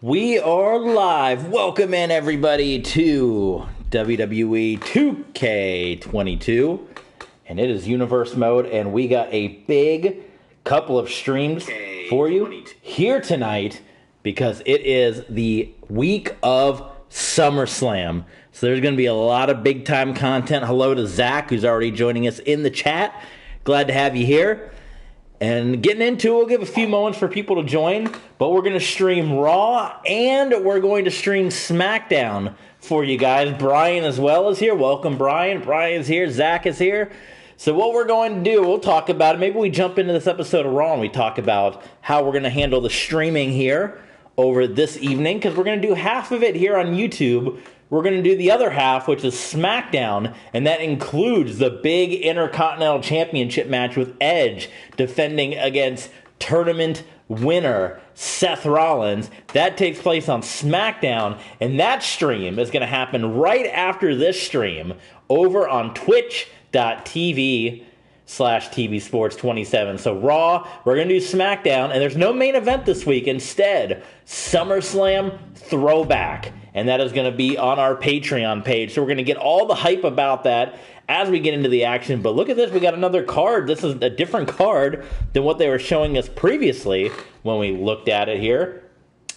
We are live. Welcome in, everybody, to WWE2K22. And it is Universe Mode, and we got a big couple of streams for you here tonight because it is the week of SummerSlam. So there's going to be a lot of big-time content. Hello to Zach, who's already joining us in the chat. Glad to have you here. And getting into it, we'll give a few moments for people to join, but we're going to stream Raw and we're going to stream SmackDown for you guys. Brian as well is here. Welcome, Brian. Brian's here. Zach is here. So what we're going to do, we'll talk about it. Maybe we jump into this episode of Raw and we talk about how we're going to handle the streaming here over this evening, because we're going to do half of it here on YouTube. We're going to do the other half, which is SmackDown, and that includes the big Intercontinental Championship match with Edge defending against tournament winner Seth Rollins. That takes place on SmackDown, and that stream is going to happen right after this stream over on twitch.tv/tvsports27. So Raw, we're going to do SmackDown, and there's no main event this week. Instead, SummerSlam Throwback. And that is going to be on our Patreon page. So we're going to get all the hype about that as we get into the action. But look at this. We got another card. This is a different card than what they were showing us previously when we looked at it here.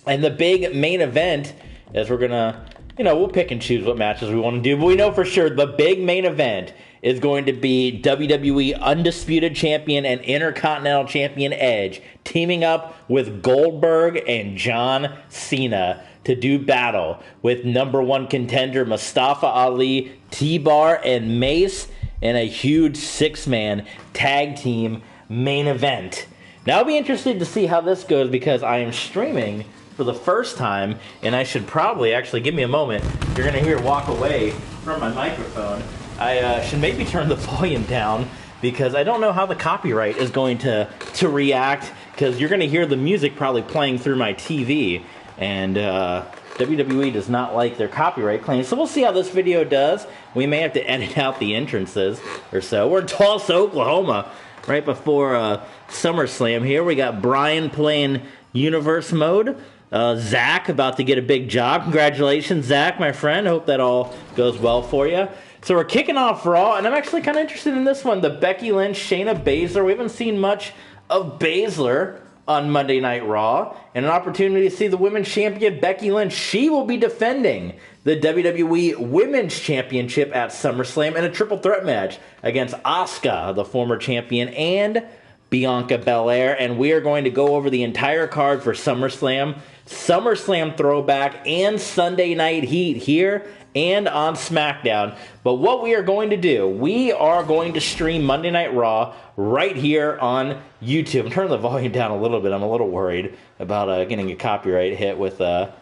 And the big main event is we're going to, we'll pick and choose what matches we want to do. But we know for sure the big main event is going to be WWE Undisputed Champion and Intercontinental Champion Edge teaming up with Goldberg and John Cena to do battle with number one contender Mustafa Ali, T-Bar, and Mace in a huge six-man tag team main event. Now I'll be interested to see how this goes because I am streaming for the first time, and I should probably, actually, give me a moment. You're going to hear walk away from my microphone. I should maybe turn the volume down because I don't know how the copyright is going to react, because you're going to hear the music probably playing through my TV, and WWE does not like their copyright claims. So we'll see how this video does. We may have to edit out the entrances or so. We're in Tulsa, Oklahoma, right before SummerSlam here. We got Brian playing Universe Mode. Zach about to get a big job. Congratulations, Zach, my friend. Hope that all goes well for you. So we're kicking off Raw, and I'm actually kind of interested in this one. The Becky Lynch, Shayna Baszler. We haven't seen much of Baszler on Monday Night Raw, and an opportunity to see the women's champion Becky Lynch. She will be defending the WWE Women's Championship at SummerSlam in a triple threat match against Asuka, the former champion, and Bianca Belair. And we are going to go over the entire card for SummerSlam, SummerSlam Throwback, and Sunday Night Heat here and on SmackDown. But what we are going to do, we are going to stream Monday Night Raw right here on YouTube. I'm turning the volume down a little bit. I'm a little worried about getting a copyright hit with the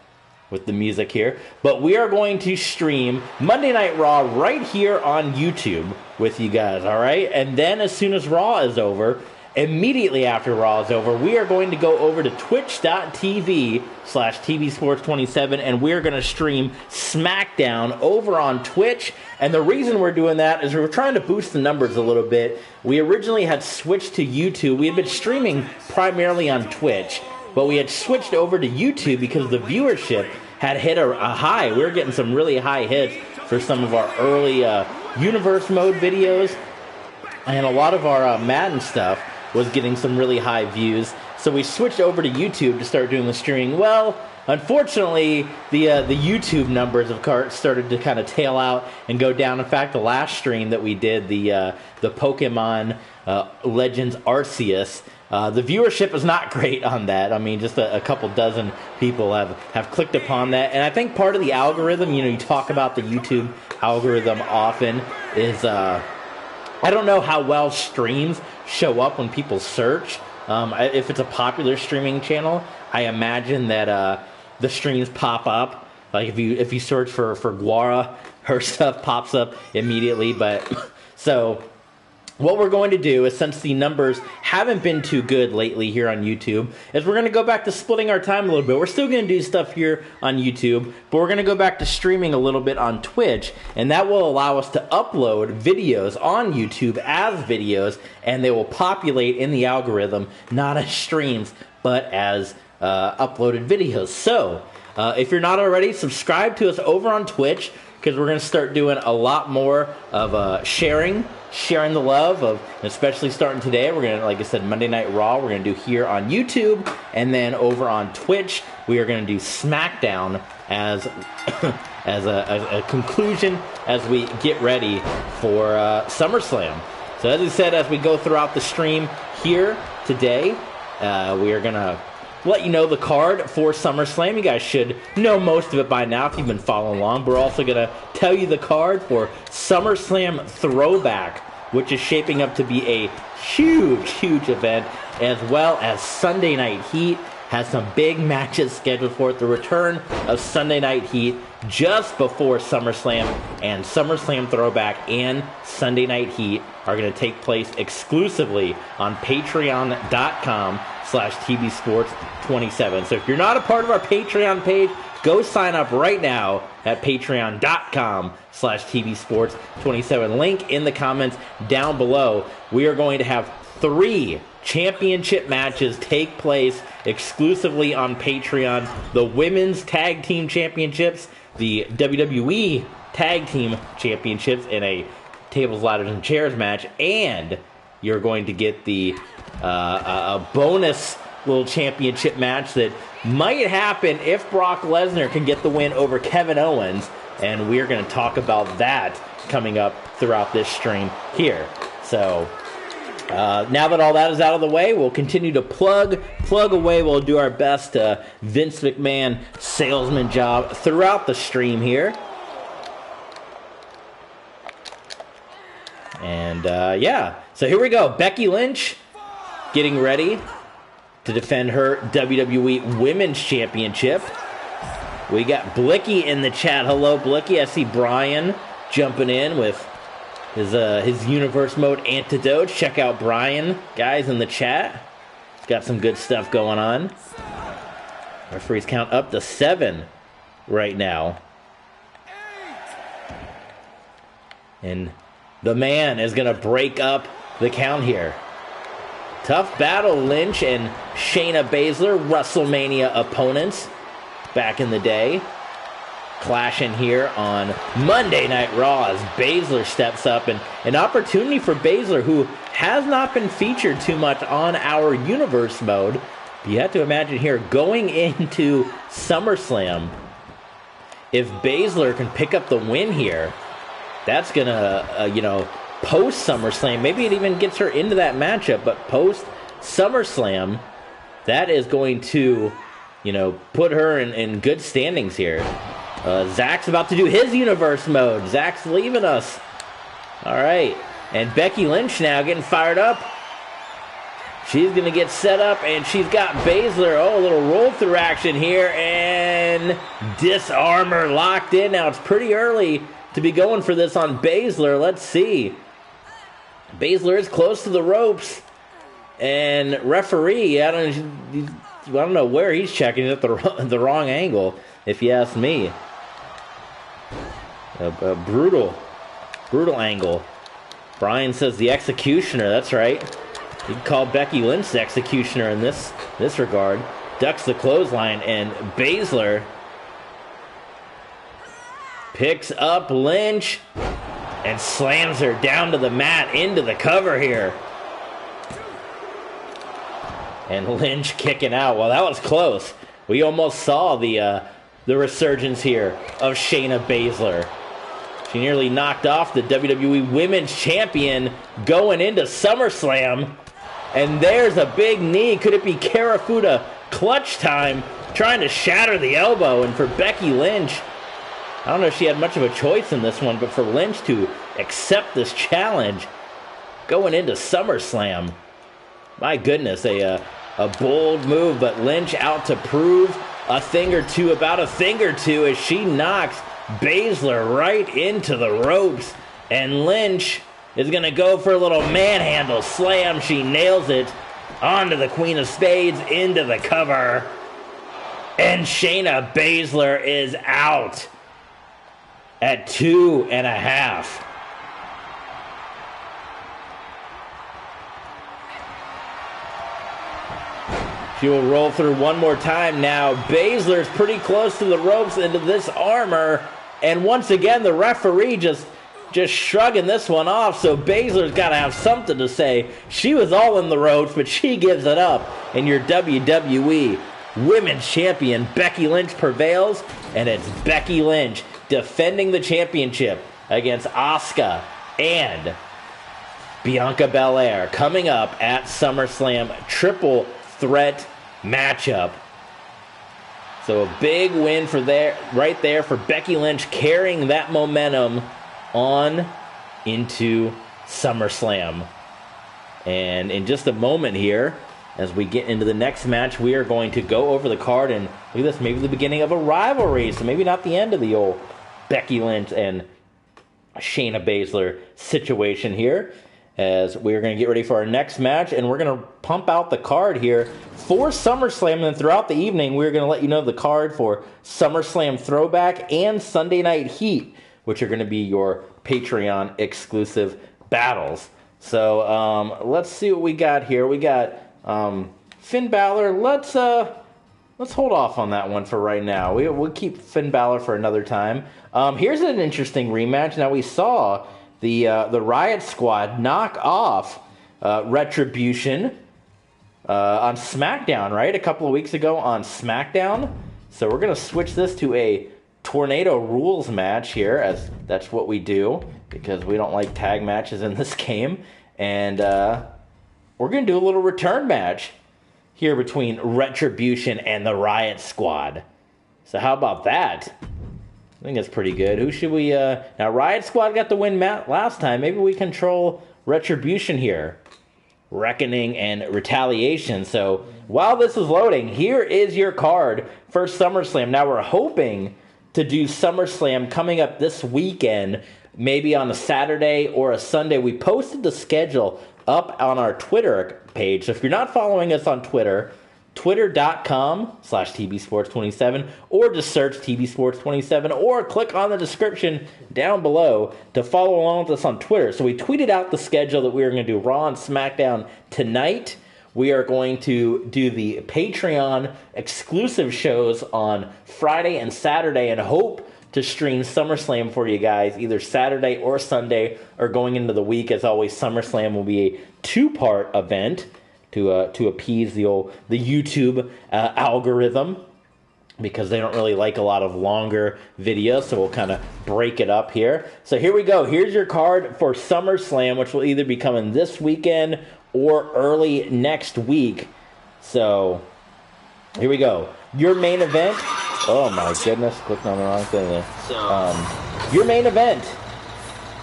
music here. But we are going to stream Monday Night Raw right here on YouTube with you guys, all right? And then as soon as Raw is over, immediately after Raw is over, we are going to go over to twitch.tv/tvsports27, and we're going to stream SmackDown over on Twitch. And the reason we're doing that is we're trying to boost the numbers a little bit. We originally had switched to YouTube. We had been streaming primarily on Twitch, but we had switched over to YouTube because the viewership had hit a high. We were getting some really high hits for some of our early Universe Mode videos, and a lot of our Madden stuff was getting some really high views. So we switched over to YouTube to start doing the streaming. Well, unfortunately, the YouTube numbers of course started to kind of tail out and go down. In fact, the last stream that we did, the Pokemon Legends Arceus, the viewership is not great on that. I mean, just a couple dozen people have clicked upon that. And I think part of the algorithm, you talk about the YouTube algorithm often, is I don't know how well streams show up when people search. If it's a popular streaming channel, I imagine that the streams pop up. Like if you search for Guara, her stuff pops up immediately. But so what we're going to do is, since the numbers haven't been too good lately here on YouTube, is we're going to go back to splitting our time a little bit. We're still going to do stuff here on YouTube, but we're going to go back to streaming a little bit on Twitch, and that will allow us to upload videos on YouTube as videos, and they will populate in the algorithm, not as streams, but as uploaded videos. So, if you're not already, subscribe to us over on Twitch, because we're going to start doing a lot more of sharing the love of, especially starting today. We're going to, like I said, Monday Night Raw, we're going to do here on YouTube, and then over on Twitch, we are going to do SmackDown as as a conclusion as we get ready for SummerSlam. So as I said, as we go throughout the stream here today, we are going to let you know the card for SummerSlam. You guys should know most of it by now if you've been following along. We're also going to tell you the card for SummerSlam Throwback, which is shaping up to be a huge event, as well as Sunday Night Heat has some big matches scheduled for it. The return of Sunday Night Heat just before SummerSlam, and SummerSlam Throwback and Sunday Night Heat are going to take place exclusively on patreon.com/TBSports27. So if you're not a part of our Patreon page, go sign up right now at patreon.com/TBSports27. Link in the comments down below. We are going to have 3 championship matches take place exclusively on Patreon. The Women's Tag Team Championships, the WWE Tag Team Championships in a tables, ladders, and chairs match, and you're going to get the a bonus little championship match that might happen if Brock Lesnar can get the win over Kevin Owens, and we're going to talk about that coming up throughout this stream here. So now that all that is out of the way, we'll continue to plug away. We'll do our best Vince McMahon salesman job throughout the stream here. And yeah, so here we go. Becky Lynch getting ready to defend her WWE Women's Championship. We got Blicky in the chat. Hello, Blicky. I see Brian jumping in with his Universe Mode antidote. Check out Brian, guys, in the chat. He's got some good stuff going on. Referees count up to 7 right now. And the man is going to break up the count here. Tough battle, Lynch and Shayna Baszler, WrestleMania opponents back in the day. Clashing here on Monday Night Raw as Baszler steps up, and an opportunity for Baszler, who has not been featured too much on our Universe Mode. You have to imagine here, going into SummerSlam, if Baszler can pick up the win here, that's going to, post SummerSlam, maybe it even gets her into that matchup, but post SummerSlam, that is going to, put her in good standings here. Zach's about to do his Universe Mode. Zach's leaving us. All right. And Becky Lynch now getting fired up. She's going to get set up, and she's got Baszler. Oh, a little roll-through action here, and disarmor locked in. Now, it's pretty early to be going for this on Baszler. Let's see. Baszler is close to the ropes. And referee, I don't know where he's checking. He's at the wrong angle, if you ask me. A brutal angle. Brian says the executioner. That's right. You can call Becky Lynch the executioner in this regard. Ducks the clothesline, and Baszler picks up Lynch and slams her down to the mat into the cover here. And Lynch kicking out. Well, that was close. We almost saw the resurgence here of Shayna Baszler. She nearly knocked off the WWE Women's Champion going into SummerSlam. And there's a big knee. Could it be Karafuda clutch time? Trying to shatter the elbow. And for Becky Lynch, I don't know if she had much of a choice in this one, but for Lynch to accept this challenge going into SummerSlam, my goodness, a bold move, but Lynch out to prove a thing or two as she knocks Baszler right into the ropes, and Lynch is going to go for a little manhandle slam. She nails it onto the Queen of Spades, into the cover, and Shayna Baszler is out at 2.5. She will roll through one more time now. Baszler's pretty close to the ropes into this armor. And once again, the referee just shrugging this one off. So Baszler's got to have something to say. She was all in the ropes, but she gives it up. And your WWE Women's Champion, Becky Lynch, prevails. And it's Becky Lynch defending the championship against Asuka and Bianca Belair coming up at SummerSlam. Triple threat matchup. So a big win right there for Becky Lynch, carrying that momentum on into SummerSlam. And in just a moment here, as we get into the next match, we are going to go over the card and look at this, maybe the beginning of a rivalry. So maybe not the end of the old Becky Lynch and Shayna Baszler situation here, as we're going to get ready for our next match, and we're going to pump out the card here for SummerSlam. And then throughout the evening, we're going to let you know the card for SummerSlam Throwback and Sunday Night Heat, which are going to be your Patreon exclusive battles. So let's see what we got here. We got Finn Balor. Let's hold off on that one for right now. We'll keep Finn Balor for another time. Here's an interesting rematch. Now, we saw the Riot Squad knock off Retribution on SmackDown, right? A couple of weeks ago on SmackDown. So we're going to switch this to a Tornado Rules match here, as that's what we do, because we don't like tag matches in this game. And we're going to do a little return match here between Retribution and the Riot Squad. So how about that? I think that's pretty good. Who should we... Now, Riot Squad got the win last time. Maybe we control Retribution here. Reckoning and Retaliation. So, while this is loading, here is your card for SummerSlam. Now, we're hoping to do SummerSlam coming up this weekend, maybe on a Saturday or a Sunday. We posted the schedule up on our Twitter page. So, if you're not following us on Twitter, twitter.com/TBSports27, or just search TBSports27, or click on the description down below to follow along with us on Twitter. So we tweeted out the schedule that we are going to do Raw and SmackDown tonight. We are going to do the Patreon exclusive shows on Friday and Saturday, and hope to stream SummerSlam for you guys either Saturday or Sunday, or going into the week. As always, SummerSlam will be a two-part event to appease the YouTube algorithm, because they don't really like a lot of longer videos, so we'll kind of break it up here. So here we go. Here's your card for SummerSlam, which will either be coming this weekend or early next week. So here we go. Your main event. Oh my goodness, clicking on the wrong thing there. Your main event.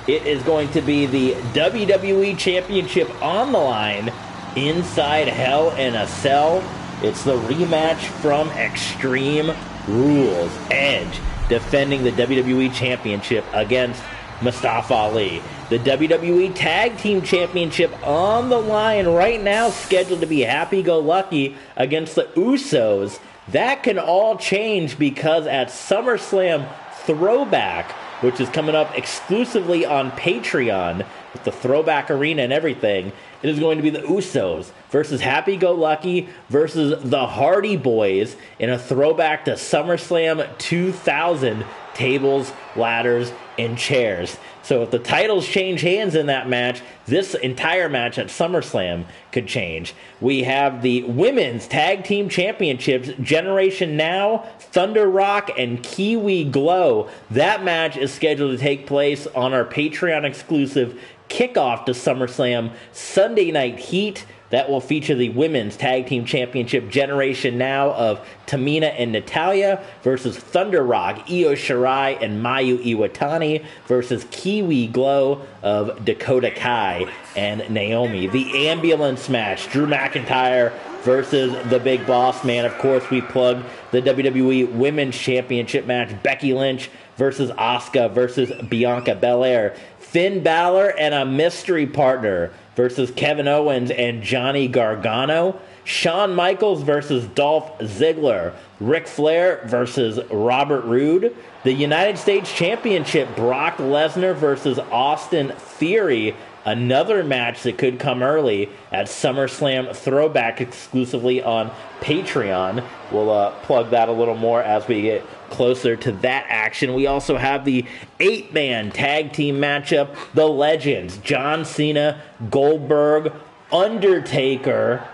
It is going to be the WWE Championship on the line inside Hell in a Cell. It's the rematch from Extreme Rules. Edge defending the WWE Championship against Mustafa Ali. The WWE Tag Team Championship on the line right now, scheduled to be Happy Go Lucky against the Usos. That can all change, because at SummerSlam Throwback, which is coming up exclusively on Patreon with the Throwback Arena and everything, it is going to be the Usos versus Happy Go Lucky versus the Hardy Boys in a throwback to SummerSlam 2000 tables, ladders, and chairs. So if the titles change hands in that match, this entire match at SummerSlam could change. We have the Women's Tag Team Championships, Generation Now, Thunder Rock, and Kiwi Glow. That match is scheduled to take place on our Patreon exclusive kickoff to SummerSlam Sunday Night Heat. That will feature the Women's Tag Team Championship, Generation Now, of Tamina and Natalya versus Thunder Rock, Io Shirai and Mayu Iwatani versus Kiwi Glow of Dakota Kai and Naomi. The ambulance match, Drew McIntyre versus the Big Boss Man. Of course, we plugged the WWE Women's Championship match, Becky Lynch versus Asuka versus Bianca Belair. Finn Balor and a mystery partner versus Kevin Owens and Johnny Gargano. Shawn Michaels versus Dolph Ziggler. Ric Flair versus Robert Roode. The United States Championship, Brock Lesnar versus Austin Theory. another match that could come early at SummerSlam Throwback exclusively on Patreon. We'll plug that a little more as we get closer to that action. We also have the 8-man tag team matchup. The Legends, John Cena, Goldberg, Undertaker,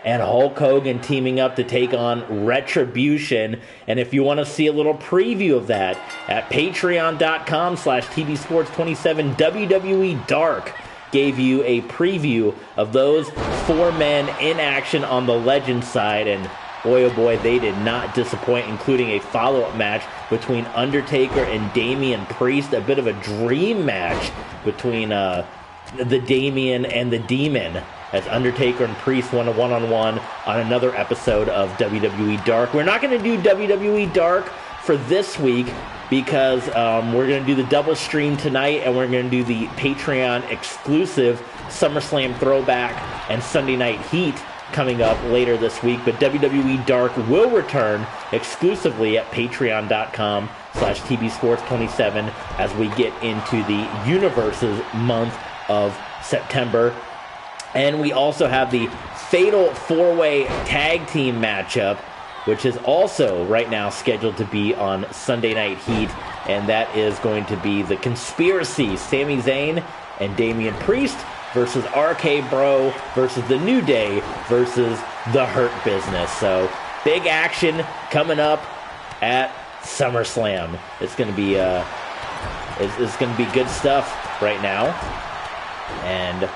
and Hulk Hogan teaming up to take on Retribution. And if you want to see a little preview of that, at patreon.com/tvsports27, WWE Dark gave you a preview of those 4 men in action on the Legends side. And boy, oh boy, they did not disappoint, including a follow-up match between Undertaker and Damian Priest, a bit of a dream match between the Damian and the Demon, as Undertaker and Priest went a one-on-one on another episode of WWE Dark. We're not going to do WWE Dark for this week because we're going to do the double stream tonight, and we're going to do the Patreon exclusive SummerSlam Throwback and Sunday Night Heat coming up later this week. But WWE Dark will return exclusively at patreon.com/tvsports27 as we get into the Universe's month of September. And we also have the Fatal 4-Way Tag Team matchup, which is also right now scheduled to be on Sunday Night Heat. And that is going to be the Conspiracy, Sami Zayn and Damian Priest versus RK Bro versus The New Day versus The Hurt Business. So big action coming up at SummerSlam. It's going to be it's going to be good stuff right now. And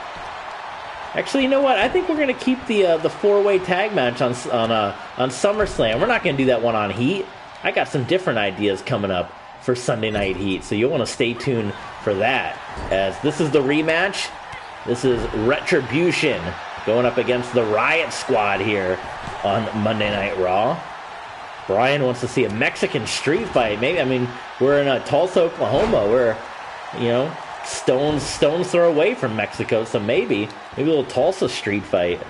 actually, you know what? I think we're going to keep the 4-way tag match on SummerSlam. We're not going to do that one on Heat. I got some different ideas coming up for Sunday Night Heat, so you'll want to stay tuned for that. As this is the rematch. This is Retribution going up against the Riot Squad here on Monday Night Raw. Brian wants to see a Mexican street fight. Maybe, I mean, we're in Tulsa, Oklahoma. We're, stones throw away from Mexico, so maybe a little Tulsa street fight.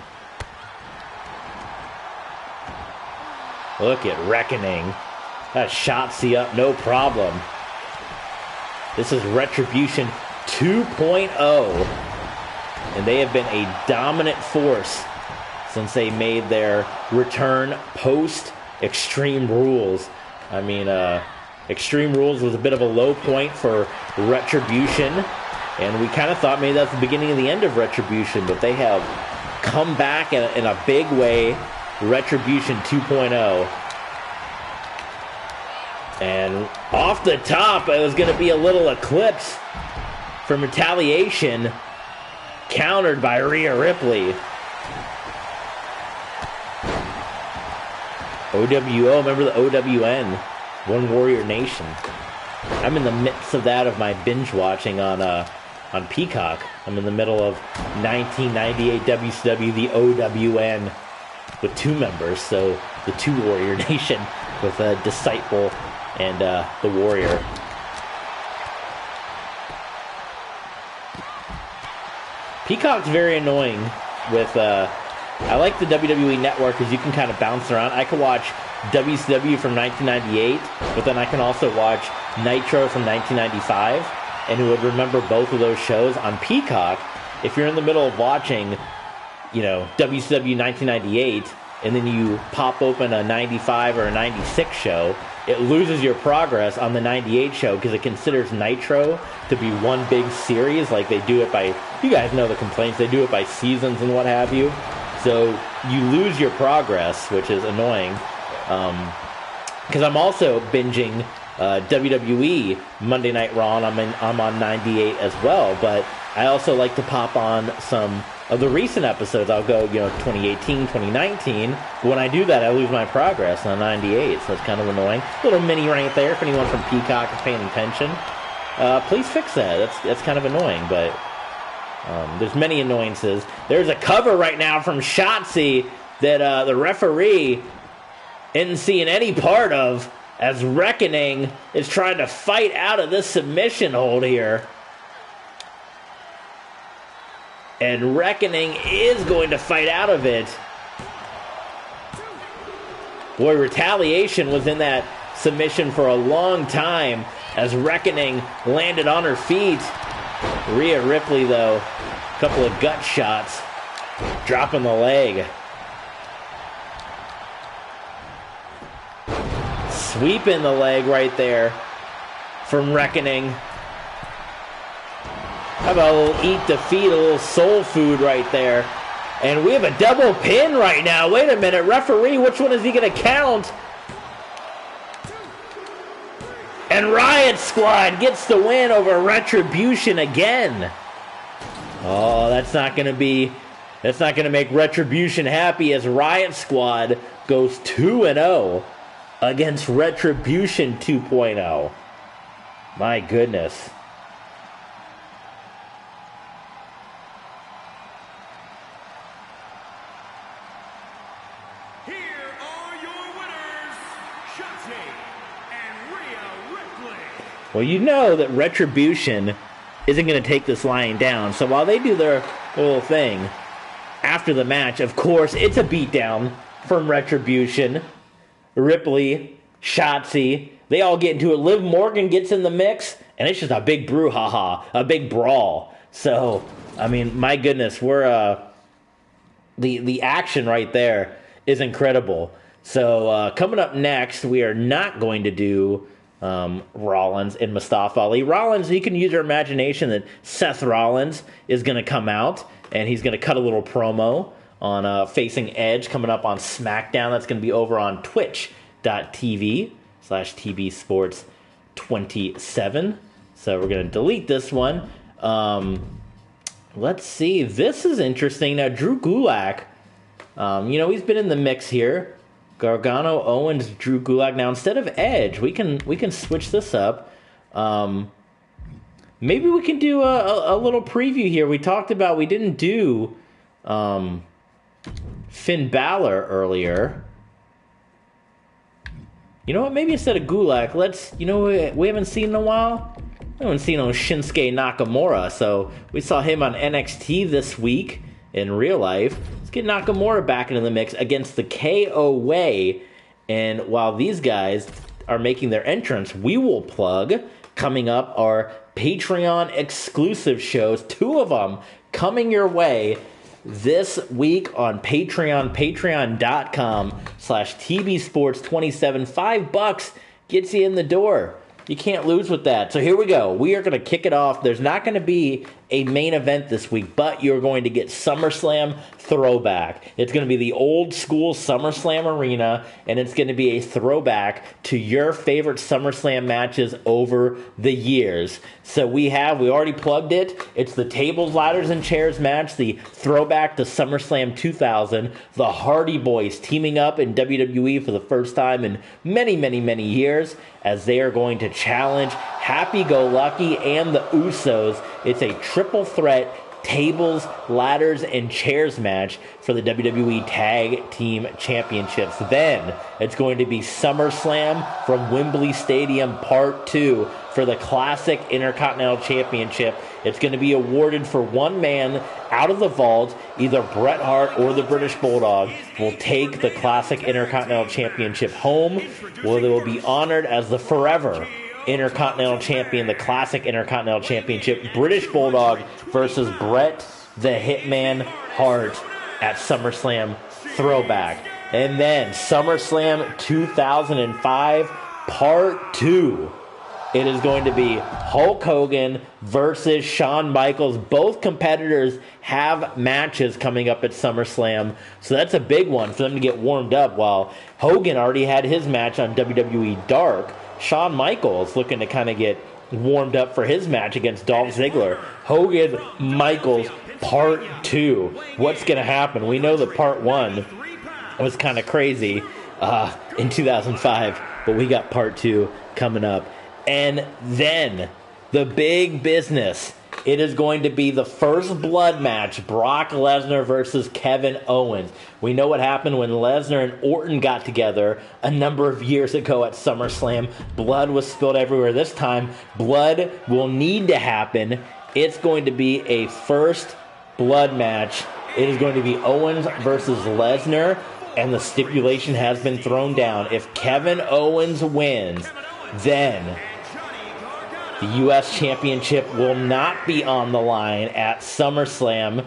Look at Reckoning. That Shotzi up, no problem. This is Retribution 2.0, and they have been a dominant force since they made their return post Extreme Rules. I mean, Extreme Rules was a bit of a low point for Retribution, and we kind of thought maybe that's the beginning of the end of Retribution, but they have come back in a big way. Retribution 2.0. And off the top, it was going to be a little eclipse from Retaliation, countered by Rhea Ripley. OWO, remember the OWN, One Warrior Nation. I'm in the midst of that, of my binge watching on Peacock. I'm in the middle of 1998 WCW, the OWN, with 2 members, so the 2 Warrior Nation with Disciple and the Warrior. Peacock's very annoying with I like the WWE Network because you can kind of bounce around. I can watch WCW from 1998, but then I can also watch Nitro from 1995, and who would remember both of those shows. On Peacock, if you're in the middle of watching, WCW 1998, and then you pop open a 95 or a 96 show, it loses your progress on the 98 show because it considers Nitro to be one big series. Like, they do it by, you guys know the complaints, they do it by seasons and what have you. So you lose your progress, which is annoying. Because I'm also binging WWE Monday Night Raw, and I'm on 98 as well. But I also like to pop on some of the recent episodes. I'll go, 2018, 2019. But when I do that, I lose my progress on 98, so it's kind of annoying. Little mini right there if anyone from Peacock is paying attention. Please fix that. That's kind of annoying, but there's many annoyances. There's a cover right now from Shotzi that the referee isn't seeing any part of, as Reckoning is trying to fight out of this submission hold here. And Reckoning is going to fight out of it. Boy, Retaliation was in that submission for a long time as Reckoning landed on her feet. Rhea Ripley, though, a couple of gut shots, dropping the leg. Sweeping the leg right there from Reckoning. How about a little eat defeat, a little soul food right there. And we have a double pin right now. Wait a minute, referee, which one is he going to count? And Riot Squad gets the win over Retribution again. Oh, that's not going to make Retribution happy as Riot Squad goes 2-0 against Retribution 2.0. My goodness. Well, you know that Retribution isn't going to take this lying down. So while they do their little thing after the match, of course, it's a beatdown from Retribution. Ripley, Shotzi, they all get into it. Liv Morgan gets in the mix, and it's just a big brouhaha, a big brawl. So, I mean, my goodness, we're the action right there is incredible. So coming up next, we are not going to do Rollins and Mustafa Ali. Rollins, you can use your imagination that Seth Rollins is going to come out and he's going to cut a little promo on facing Edge coming up on SmackDown. That's going to be over on twitch.tv/TB Sports 27. So we're going to delete this one. Let's see. This is interesting. Now, Drew Gulak, he's been in the mix here. Gargano, Owens, Drew Gulak. Now, instead of Edge, we can switch this up. Maybe we can do a little preview here. We talked about we didn't do Finn Balor earlier. You know what? Maybe instead of Gulak, we haven't seen in a while. We haven't seen on Shinsuke Nakamura. So we saw him on NXT this week in real life. Let's get Nakamura back into the mix against the KO Way. And while these guys are making their entrance, we will plug coming up our Patreon exclusive shows. 2 of them coming your way this week on Patreon, patreon.com/TB Sports 27. $5 gets you in the door. You can't lose with that. So here we go. We are going to kick it off. There's not going to be a main event this week, but you're going to get SummerSlam throwback. It's going to be the old school SummerSlam arena, and it's going to be a throwback to your favorite SummerSlam matches over the years. So we already plugged it. It's the tables, ladders, and chairs match, the throwback to SummerSlam 2000. The Hardy Boys teaming up in WWE for the first time in many, many, many years as they are going to challenge Happy Go Lucky and the Usos. It's a triple threat tables, ladders, and chairs match for the WWE Tag Team Championships. Then it's going to be SummerSlam from Wembley Stadium Part 2 for the Classic Intercontinental Championship. It's going to be awarded for one man out of the vault. Either Bret Hart or the British Bulldog will take the Classic Intercontinental Championship home, where they will be honored as the forever Intercontinental Champion, the Classic Intercontinental Championship. British Bulldog versus Bret the Hitman Hart at SummerSlam Throwback. And then SummerSlam 2005 Part 2. It is going to be Hulk Hogan versus Shawn Michaels. Both competitors have matches coming up at SummerSlam. So that's a big one for them to get warmed up. While Hogan already had his match on WWE Dark, Shawn Michaels looking to kind of get warmed up for his match against Dolph Ziggler. Hogan, Michaels, Part 2. What's going to happen? We know that Part 1 was kind of crazy in 2005, but we got Part 2 coming up. And then the big business. It is going to be the first blood match, Brock Lesnar versus Kevin Owens. We know what happened when Lesnar and Orton got together a number of years ago at SummerSlam. Blood was spilled everywhere. This time, blood will need to happen. It's going to be a first blood match. It is going to be Owens versus Lesnar, and the stipulation has been thrown down. If Kevin Owens wins, then The U.S. Championship will not be on the line at SummerSlam,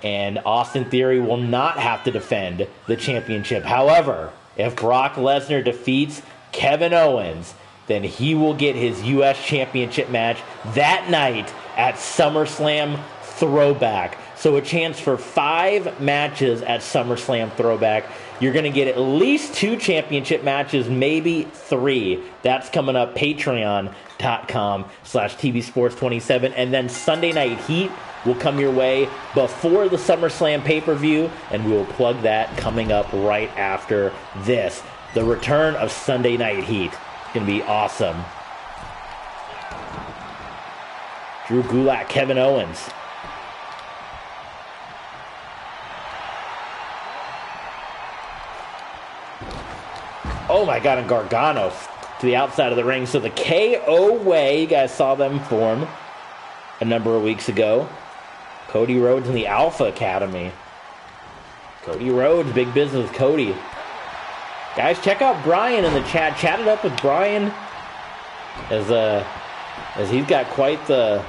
and Austin Theory will not have to defend the championship. However, if Brock Lesnar defeats Kevin Owens, then he will get his U.S. Championship match that night at SummerSlam Throwback. So a chance for 5 matches at SummerSlam Throwback. You're going to get at least 2 championship matches, maybe 3. That's coming up, patreon.com/tvsports27. And then Sunday Night Heat will come your way before the SummerSlam pay-per-view, and we will plug that coming up right after this. The return of Sunday Night Heat. It's going to be awesome. Drew Gulak, Kevin Owens. Oh my God, and Gargano to the outside of the ring. So the KO Way, you guys saw them form a number of weeks ago. Cody Rhodes in the Alpha Academy. Cody Rhodes, big business with Cody. Guys, check out Brian in the chat. Chat it up with Brian as he's got quite the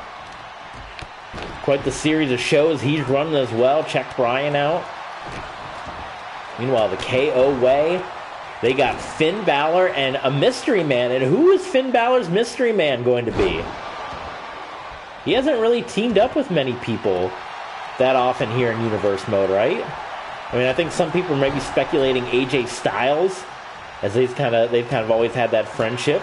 series of shows he's running as well. Check Brian out. Meanwhile, the KO Way, they got Finn Balor and a mystery man. And who is Finn Balor's mystery man going to be? He hasn't really teamed up with many people that often here in Universe Mode, right? I mean, I think some people may be speculating AJ Styles, as they've kind of always had that friendship.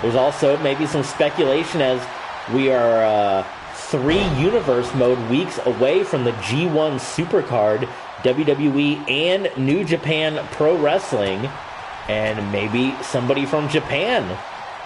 There's also maybe some speculation as we are 3 Universe Mode weeks away from the G1 Supercard, WWE and New Japan Pro Wrestling, and maybe somebody from Japan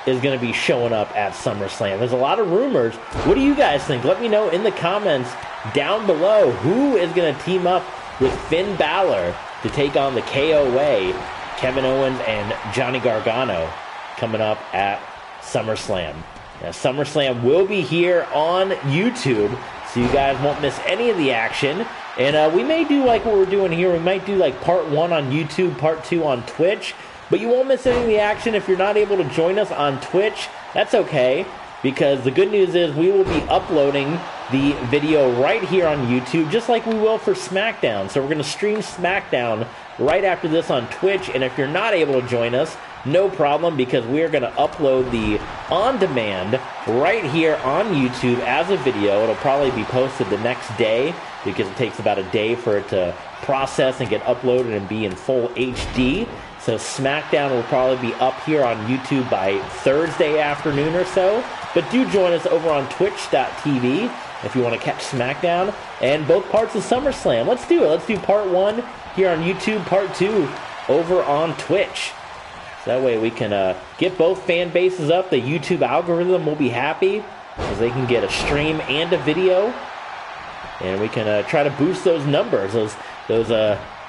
is going to be showing up at SummerSlam. There's a lot of rumors. What do you guys think? Let me know in the comments down below who is going to team up with Finn Balor to take on the KOA, Kevin Owens and Johnny Gargano, coming up at SummerSlam. Now, SummerSlam will be here on YouTube, so you guys won't miss any of the action. And we may do like what we're doing here. We might do like part 1 on YouTube, part 2 on Twitch. But you won't miss any of the action if you're not able to join us on Twitch. That's okay, because the good news is we will be uploading the video right here on YouTube, just like we will for SmackDown. So we're going to stream SmackDown right after this on Twitch. And if you're not able to join us, no problem, because we're going to upload the on-demand right here on YouTube as a video. It'll probably be posted the next day, because it takes about a day for it to process and get uploaded and be in full HD. So SmackDown will probably be up here on YouTube by Thursday afternoon or so. But do join us over on twitch.tv if you want to catch SmackDown and both parts of SummerSlam. Let's do it. Let's do part 1 here on YouTube, part 2 over on Twitch. So that way we can get both fan bases up. The YouTube algorithm will be happy because they can get a stream and a video. And we can try to boost those numbers. Those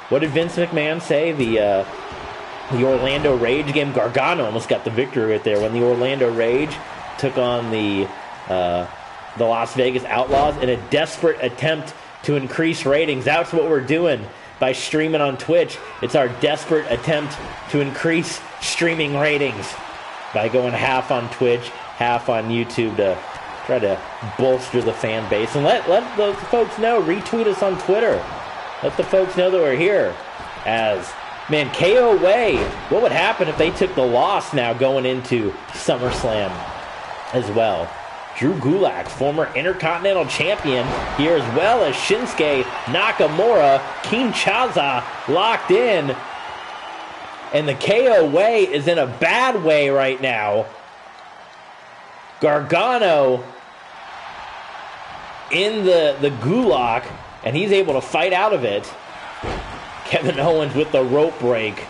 what did Vince McMahon say? The Orlando Rage game. Gargano almost got the victory right there when the Orlando Rage took on the Las Vegas Outlaws in a desperate attempt to increase ratings. That's what we're doing by streaming on Twitch. It's our desperate attempt to increase streaming ratings by going half on Twitch, half on YouTube to try to bolster the fan base. And let those folks know. Retweet us on Twitter. Let the folks know that we're here. As man, KO Way, what would happen if they took the loss now going into SummerSlam as well? Drew Gulak, former Intercontinental Champion, here as well as Shinsuke Nakamura. Kinshasa locked in. And the KO Way is in a bad way right now. Gargano in the Gulak, and he's able to fight out of it. Kevin Owens with the rope break.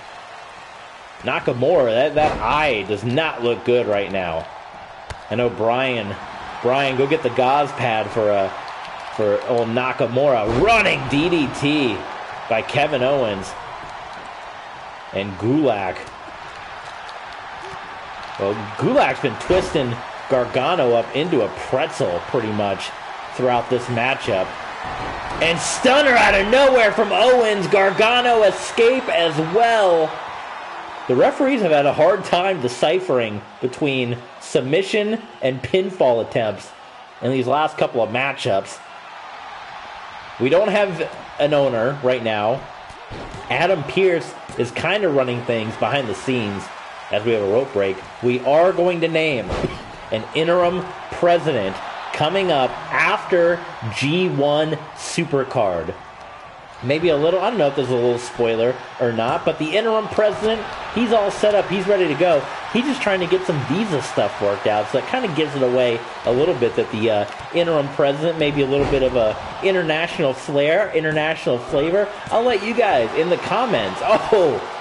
Nakamura, that eye does not look good right now. I know Brian, go get the gauze pad for old Nakamura. Running DDT by Kevin Owens. And Gulak. Well, Gulak's been twisting Gargano up into a pretzel pretty much throughout this matchup. And stunner out of nowhere from Owens. Gargano escape as well. the referees have had a hard time deciphering between submission and pinfall attempts in these last couple of matchups. We don't have an owner right now. Adam Pearce is kind of running things behind the scenes as we have a rope break. We are going to name an interim president coming up after G1 Supercard. Maybe a little, I don't know if there's a little spoiler or not, but the interim president, he's all set up, he's ready to go. He's just trying to get some visa stuff worked out, so that kind of gives it away a little bit that the interim president, maybe a little bit of a international flair, international flavor. I'll let you guys in the comments,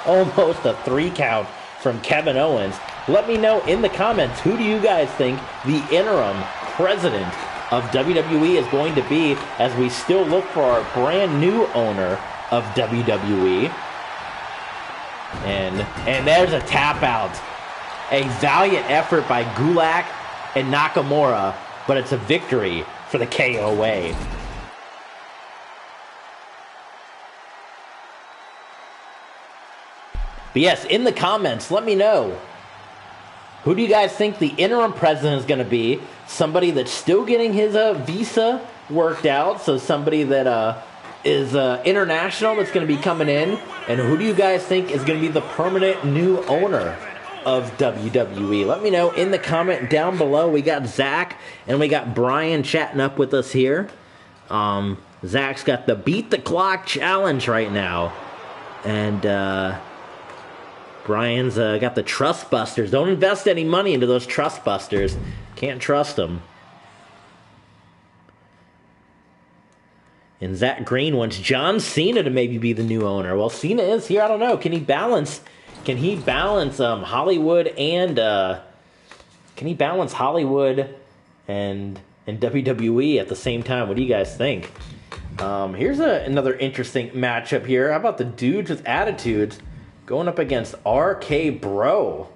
almost a 3 count from Kevin Owens. Let me know in the comments, who do you guys think the interim president of WWE is going to be, as we still look for our brand new owner of WWE. And there's a tap out. A valiant effort by Gulak and Nakamura, but it's a victory for the KOA. But yes, in the comments, let me know. Who do you guys think the interim president is going to be? Somebody that's still getting his visa worked out, so somebody that is international that's going to be coming in. And who do you guys think is going to be the permanent new owner of WWE? Let me know in the comment down below. We got Zach and we got Brian chatting up with us here. Zach's got the Beat the Clock challenge right now. And Brian's got the Trust Busters. Don't invest any money into those Trust Busters. Can't trust them. And Zach Green wants John Cena to maybe be the new owner. Well, Cena is here. I don't know. Can he balance Hollywood and and WWE at the same time? What do you guys think? Here's another interesting matchup here. How about the dudes with attitudes going up against RK Bro?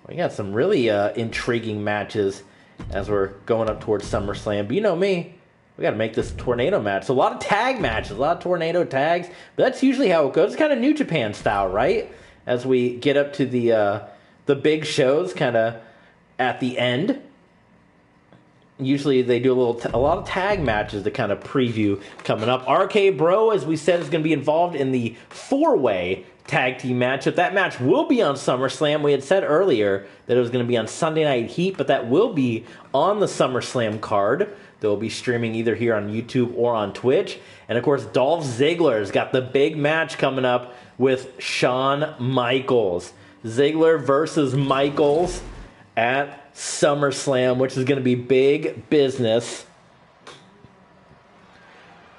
We got some really intriguing matches as we're going up towards SummerSlam. But you know me, we got to make this tornado match. So a lot of tag matches, a lot of tornado tags. But that's usually how it goes. It's kind of New Japan style, right? As we get up to the big shows, kind of at the end. Usually they do a lot of tag matches to kind of preview coming up. RK Bro, as we said, is going to be involved in the 4-way tag team matchup. That match will be on SummerSlam. We had said earlier that it was going to be on Sunday Night Heat, but that will be on the SummerSlam card. They'll be streaming either here on YouTube or on Twitch. And of course, Dolph Ziggler's got the big match coming up with Shawn Michaels. Ziggler versus Michaels at SummerSlam, which is going to be big business.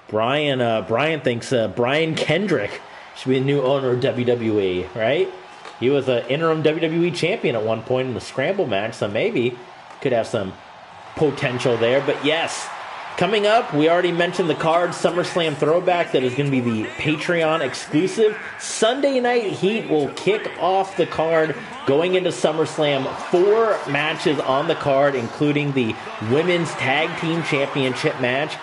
Brian thinks Brian Kendrick should be the new owner of WWE, right? He was an interim WWE champion at one point in the Scramble match, so maybe could have some potential there. But yes, coming up, we already mentioned the card, SummerSlam Throwback, that is going to be the Patreon exclusive. Sunday Night Heat will kick off the card going into SummerSlam. 4 matches on the card, including the Women's Tag Team Championship match,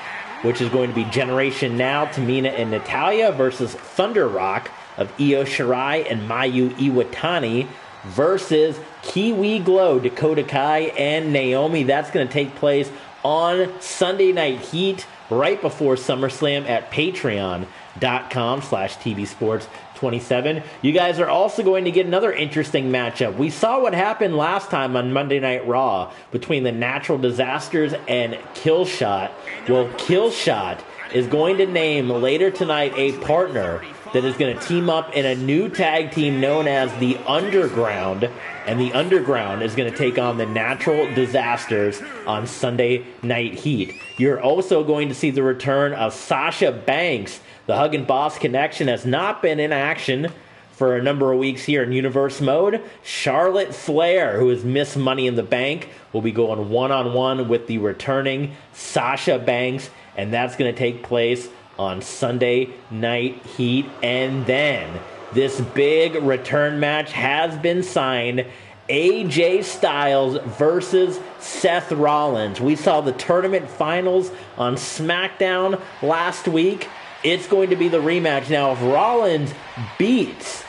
which is going to be Generation Now, Tamina and Natalya versus Thunder Rock of Io Shirai and Mayu Iwatani versus Kiwi Glow, Dakota Kai and Naomi. That's going to take place on Sunday Night Heat right before SummerSlam at patreon.com/tvsports27. You guys are also going to get another interesting matchup. We saw what happened last time on Monday Night Raw between the Natural Disasters and Killshot. Well, Killshot is going to name later tonight a partner that is going to team up in a new tag team known as the Underground. And the Underground is going to take on the Natural Disasters on Sunday Night Heat. You're also going to see the return of Sasha Banks. The Hug and Boss Connection has not been in action for a number of weeks here in Universe Mode. Charlotte Flair, who has missed Money in the Bank, will be going one-on-one with the returning Sasha Banks. And that's going to take place on Sunday Night Heat. And then this big return match has been signed. AJ Styles versus Seth Rollins. We saw the tournament finals on SmackDown last week. It's going to be the rematch. Now, if Rollins beats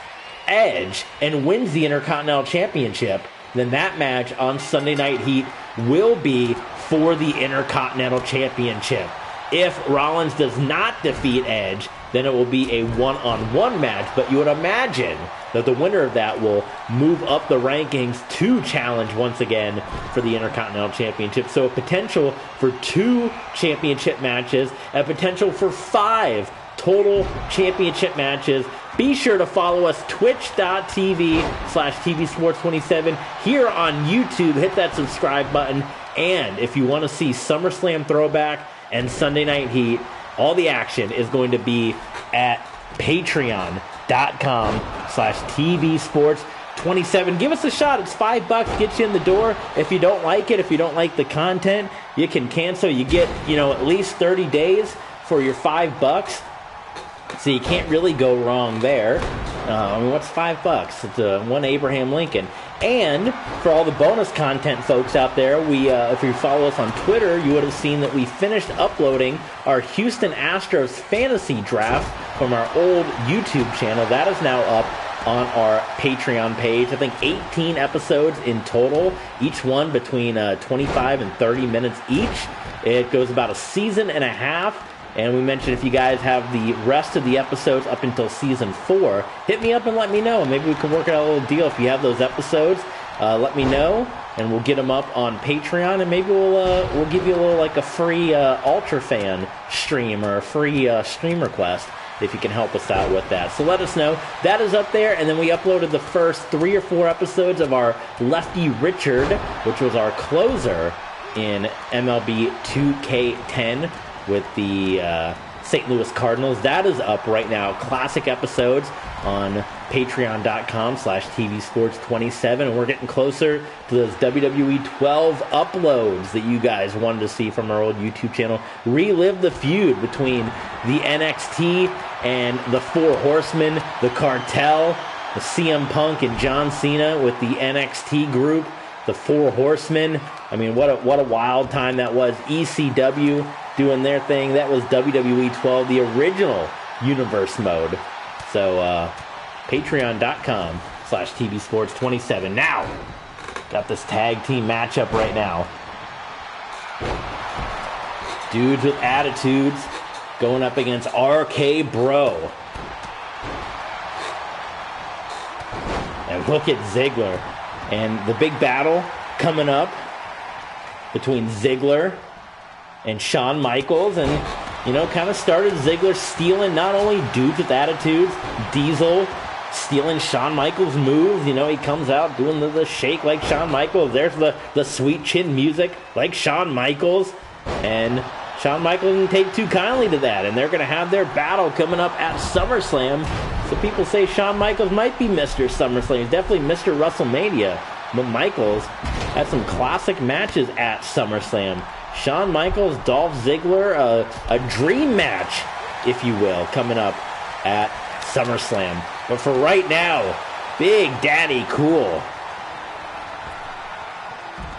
Edge and wins the Intercontinental Championship, then that match on Sunday Night Heat will be for the Intercontinental Championship. If Rollins does not defeat Edge, then it will be a one-on-one match, but you would imagine that the winner of that will move up the rankings to challenge once again for the Intercontinental Championship. So a potential for 2 championship matches, a potential for 5 total championship matches. Be sure to follow us, twitch.tv/tvsports27 here on YouTube. Hit that subscribe button. And if you want to see SummerSlam Throwback and Sunday Night Heat, all the action is going to be at patreon.com/tvsports27. Give us a shot. It's $5. Gets you in the door. If you don't like it, if you don't like the content, you can cancel. You get, at least 30 days for your $5. So you can't really go wrong there. What's $5? It's one Abraham Lincoln. And for all the bonus content folks out there, if you follow us on Twitter, you would have seen that we finished uploading our Houston Astros fantasy draft from our old YouTube channel. That is now up on our Patreon page. I think 18 episodes in total, each one between 25 and 30 minutes each. It goes about a season and a half. And we mentioned if you guys have the rest of the episodes up until season 4, hit me up and let me know. Maybe we can work out a little deal. If you have those episodes, let me know, and we'll get them up on Patreon, and maybe we'll give you a little, like a free Ultra Fan stream or a free stream request if you can help us out with that. So let us know. That is up there, and then we uploaded the first 3 or 4 episodes of our Lefty Richard, which was our closer in MLB 2K10 with the St. Louis Cardinals. That is up right now. Classic episodes on patreon.com/tvsports27. And we're getting closer to those WWE 12 uploads that you guys wanted to see from our old YouTube channel. Relive the feud between the NXT and the Four Horsemen, the Cartel, the CM Punk and John Cena with the NXT group, the Four Horsemen. What a wild time that was. ECW doing their thing. That was WWE 12, the original universe mode. So, patreon.com/tvsports27. Now, got this tag team matchup right now. Dudes with attitudes going up against RK Bro. And look at Ziggler. And the big battle coming up between Ziggler and Shawn Michaels, and kind of started Ziggler stealing not only dudes with attitudes, Diesel stealing Shawn Michaels' moves. He comes out doing the shake like Shawn Michaels. There's the sweet chin music like Shawn Michaels, and Shawn Michaels didn't take too kindly to that, and they're going to have their battle coming up at SummerSlam. So people say Shawn Michaels might be Mr. SummerSlam. He's definitely Mr. WrestleMania, but Michaels had some classic matches at SummerSlam. Shawn Michaels, Dolph Ziggler, a dream match, if you will, coming up at SummerSlam. But for right now, Big Daddy Cool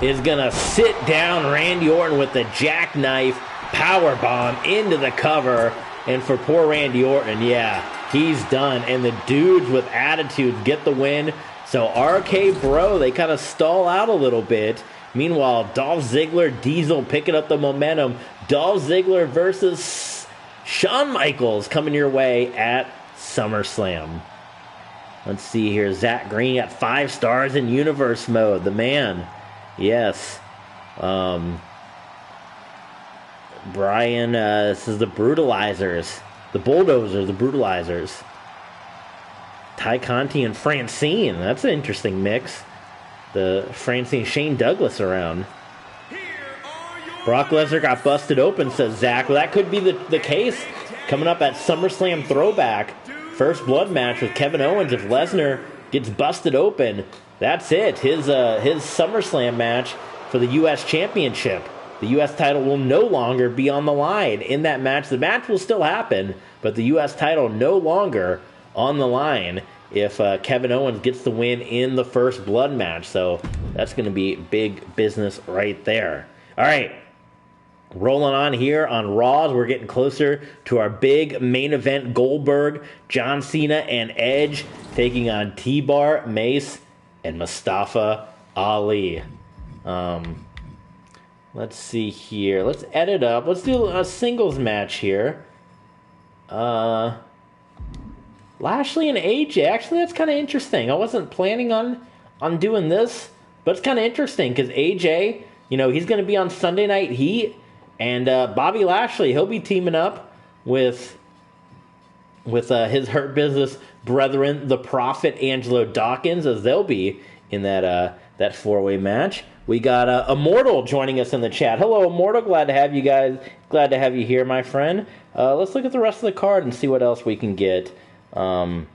is going to sit down Randy Orton with the jackknife powerbomb into the cover. And for poor Randy Orton, he's done. And the dudes with attitude get the win. So RK Bro, they kind of stall out a little bit. Meanwhile, Dolph Ziggler, Diesel picking up the momentum. Dolph Ziggler versus Shawn Michaels coming your way at SummerSlam. Let's see here. Zach Green got 5 stars in universe mode. The man. Yes. Brian, this is the Brutalizers. The Bulldozers, the Brutalizers. Ty Conti and Francine. That's an interesting mix. The Francine Shane Douglas around. Brock Lesnar got busted open, says Zach. Well, that could be the case. Coming up at SummerSlam Throwback. First blood match with Kevin Owens. If Lesnar gets busted open, that's it. His SummerSlam match for the U.S. Championship. The U.S. title will no longer be on the line in that match. The match will still happen, but the U.S. title no longer on the line if Kevin Owens gets the win in the first blood match. So that's going to be big business right there. All right. Rolling on here on Raw, we're getting closer to our big main event. Goldberg, John Cena, and Edge taking on T-Bar, Mace, and Mustafa Ali. Let's see here. Let's edit up. Let's do a singles match here. Lashley and AJ. Actually, that's kind of interesting. I wasn't planning on doing this, but it's kind of interesting because AJ, he's going to be on Sunday Night Heat. And Bobby Lashley, he'll be teaming up with his Hurt Business brethren, the Prophet Angelo Dawkins, as they'll be in that four-way match. We got Immortal joining us in the chat. Hello, Immortal. Glad to have you guys. Glad to have you here, my friend. Let's look at the rest of the card and see what else we can get. Usos.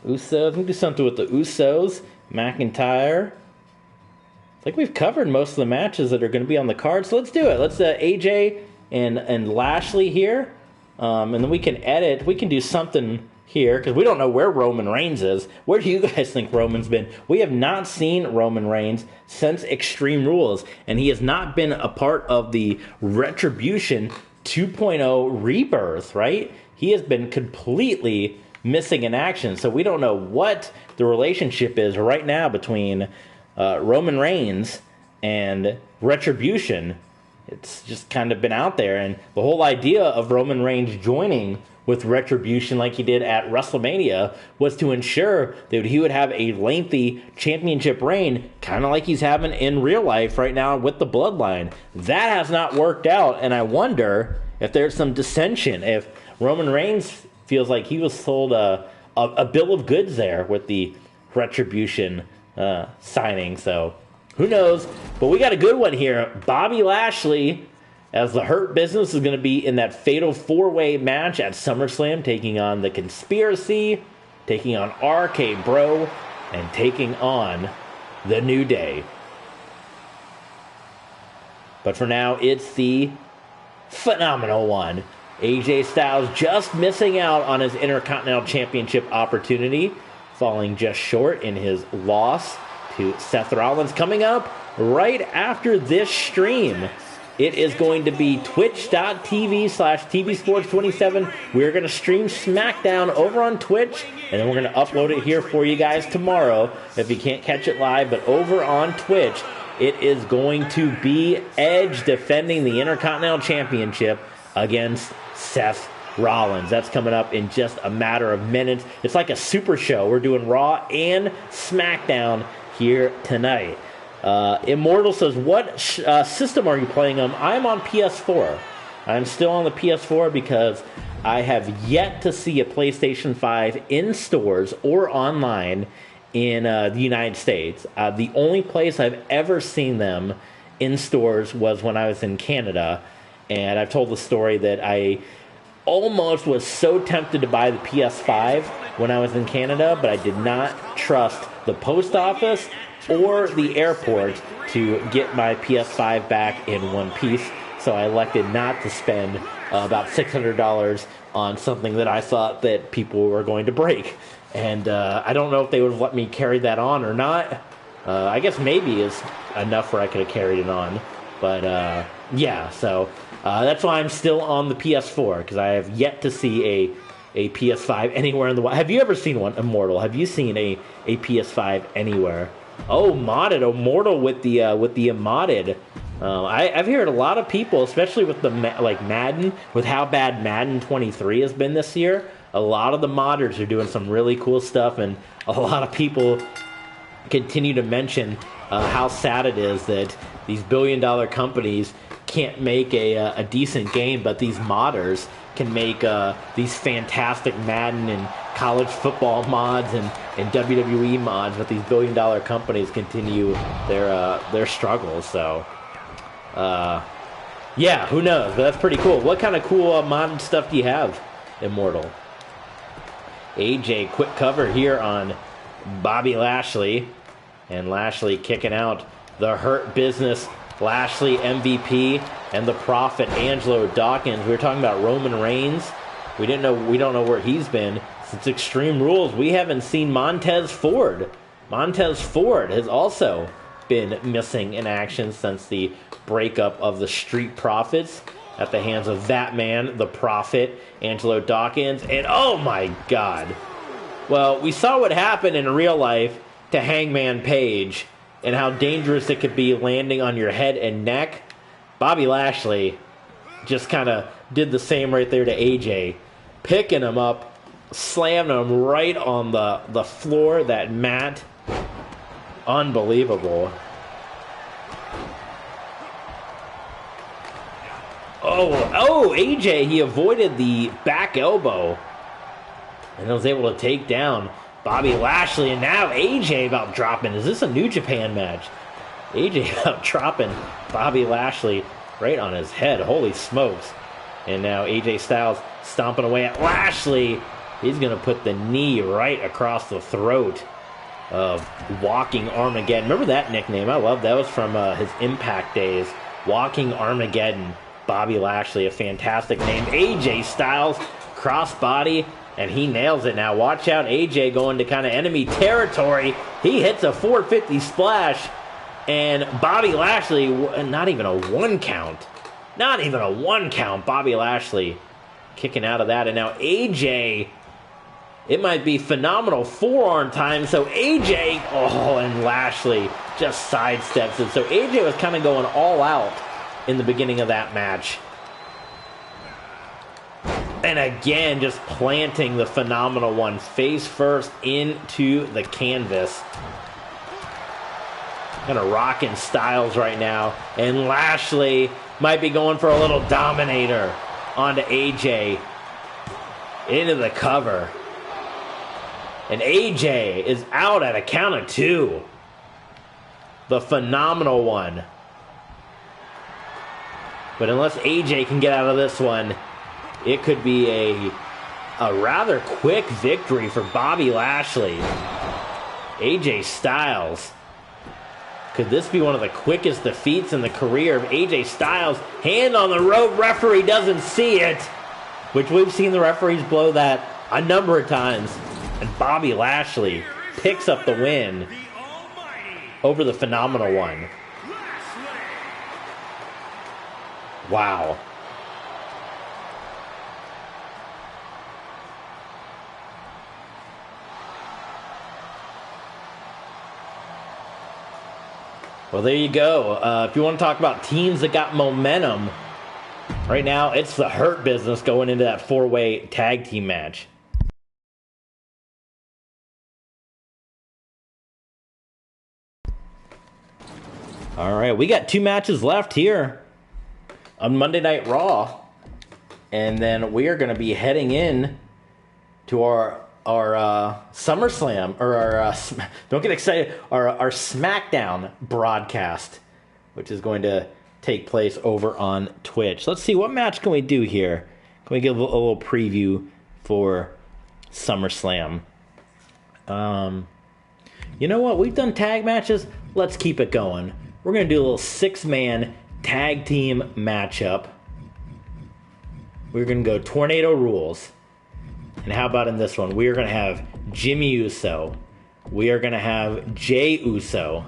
We can do something with the Usos. McIntyre. I think we've covered most of the matches that are going to be on the card, so let's do it. Let's AJ and Lashley here, and then we can edit. We can do something here because we don't know where Roman Reigns is. Where do you guys think Roman's been? We have not seen Roman Reigns since Extreme Rules, and he has not been a part of the Retribution 2.0 rebirth, right? He has been completely missing in action, so we don't know what the relationship is right now between Roman Reigns and Retribution. It's just kind of been out there, and the whole idea of Roman Reigns joining with Retribution like he did at WrestleMania was to ensure that he would have a lengthy championship reign, kind of like he's having in real life right now with the Bloodline. That has not worked out, and I wonder if there's some dissension, if Roman Reigns feels like he was sold a bill of goods there with the Retribution signing, so who knows? But we got a good one here. Bobby Lashley, as the Hurt Business, is going to be in that fatal four-way match at SummerSlam, taking on the Conspiracy, taking on RK Bro, and taking on the New Day. But for now, it's the phenomenal one. AJ Styles just missing out on his Intercontinental Championship opportunity, falling just short in his loss to Seth Rollins. Coming up right after this stream, it is going to be twitch.tv/tvsports27. We're going to stream SmackDown over on Twitch, and then we're going to upload it here for you guys tomorrow if you can't catch it live. But over on Twitch, it is going to be Edge defending the Intercontinental Championship against Seth Rollins. That's coming up in just a matter of minutes. It's like a super show. We're doing Raw and SmackDown here tonight. Immortal says, what system are you playing on? I'm on PS4. I'm still on the PS4 because I have yet to see a PlayStation 5 in stores or online in the United States. The only place I've ever seen them in stores was when I was in Canada, and I've told the story that I almost was so tempted to buy the PS5 when I was in Canada, but I did not trust the post office or the airport to get my PS5 back in one piece, so I elected not to spend about $600 on something that I thought that people were going to break. And I don't know if they would have let me carry that on or not. I guess maybe is enough where I could have carried it on. But yeah, so that's why I'm still on the PS4, because I have yet to see a PS5 anywhere in the world. Have you ever seen one, Immortal? Have you seen a PS5 anywhere? Oh, modded, Immortal with the modded. I've heard a lot of people, especially with the Madden, with how bad Madden 23 has been this year. A lot of the modders are doing some really cool stuff, and a lot of people continue to mention how sad it is that these billion-dollar companies can't make a decent game, but these modders can make these fantastic Madden and college football mods and WWE mods, but these billion-dollar companies continue their struggles. So, yeah, who knows? But that's pretty cool. What kind of cool modded stuff do you have, Immortal? AJ, quick cover here on Bobby Lashley, and Lashley kicking out the Hurt Business, Lashley MVP, and the Prophet Angelo Dawkins. We were talking about Roman Reigns. We don't know where he's been since Extreme Rules. We haven't seen Montez Ford. Montez Ford has also been missing in action since the breakup of the Street Profits at the hands of that man, the Prophet, Angelo Dawkins. And oh my God. Well, we saw what happened in real life to Hangman Page and how dangerous it could be landing on your head and neck. Bobby Lashley just kind of did the same right there to AJ, picking him up, slamming him right on the floor, that mat. Unbelievable. Oh, AJ, he avoided the back elbow and was able to take down Bobby Lashley. And now AJ about dropping. Is this a New Japan match? AJ about dropping Bobby Lashley right on his head. Holy smokes. And now AJ Styles stomping away at Lashley. He's going to put the knee right across the throat of Walking Armageddon. Remember that nickname? I love that. That was from his Impact days. Walking Armageddon. Bobby Lashley, a fantastic name. AJ Styles, crossbody, and he nails it now. Watch out, AJ going to kind of enemy territory. He hits a 450 splash, and Bobby Lashley, not even a one count. Not even a one count. Bobby Lashley kicking out of that, and now AJ, it might be phenomenal forearm time. So AJ, and Lashley just sidesteps it. So AJ was kind of going all out in the beginning of that match. And again, just planting the phenomenal one face first into the canvas. Kind of rocking Styles right now. And Lashley might be going for a little Dominator onto AJ. Into the cover. And AJ is out at a count of 2. The phenomenal one. But unless AJ can get out of this one, it could be a rather quick victory for Bobby Lashley. AJ Styles. Could this be one of the quickest defeats in the career of AJ Styles? Hand on the rope, referee doesn't see it. Which we've seen the referees blow that a number of times. And Bobby Lashley picks up the win over the phenomenal one. Wow. Well, there you go. If you want to talk about teams that got momentum, right now it's the Hurt Business going into that 4-way tag team match. All right, we got 2 matches left here on Monday Night Raw, and then we are going to be heading in to our SummerSlam, or our don't get excited, our SmackDown broadcast, which is going to take place over on Twitch. Let's see, what match can we do here? Can we give a little preview for SummerSlam? You know what? We've done tag matches. Let's keep it going. We're going to do a little 6-man tag team matchup. We're going to go Tornado Rules. And how about in this one? We are going to have Jimmy Uso. We are going to have Jey Uso.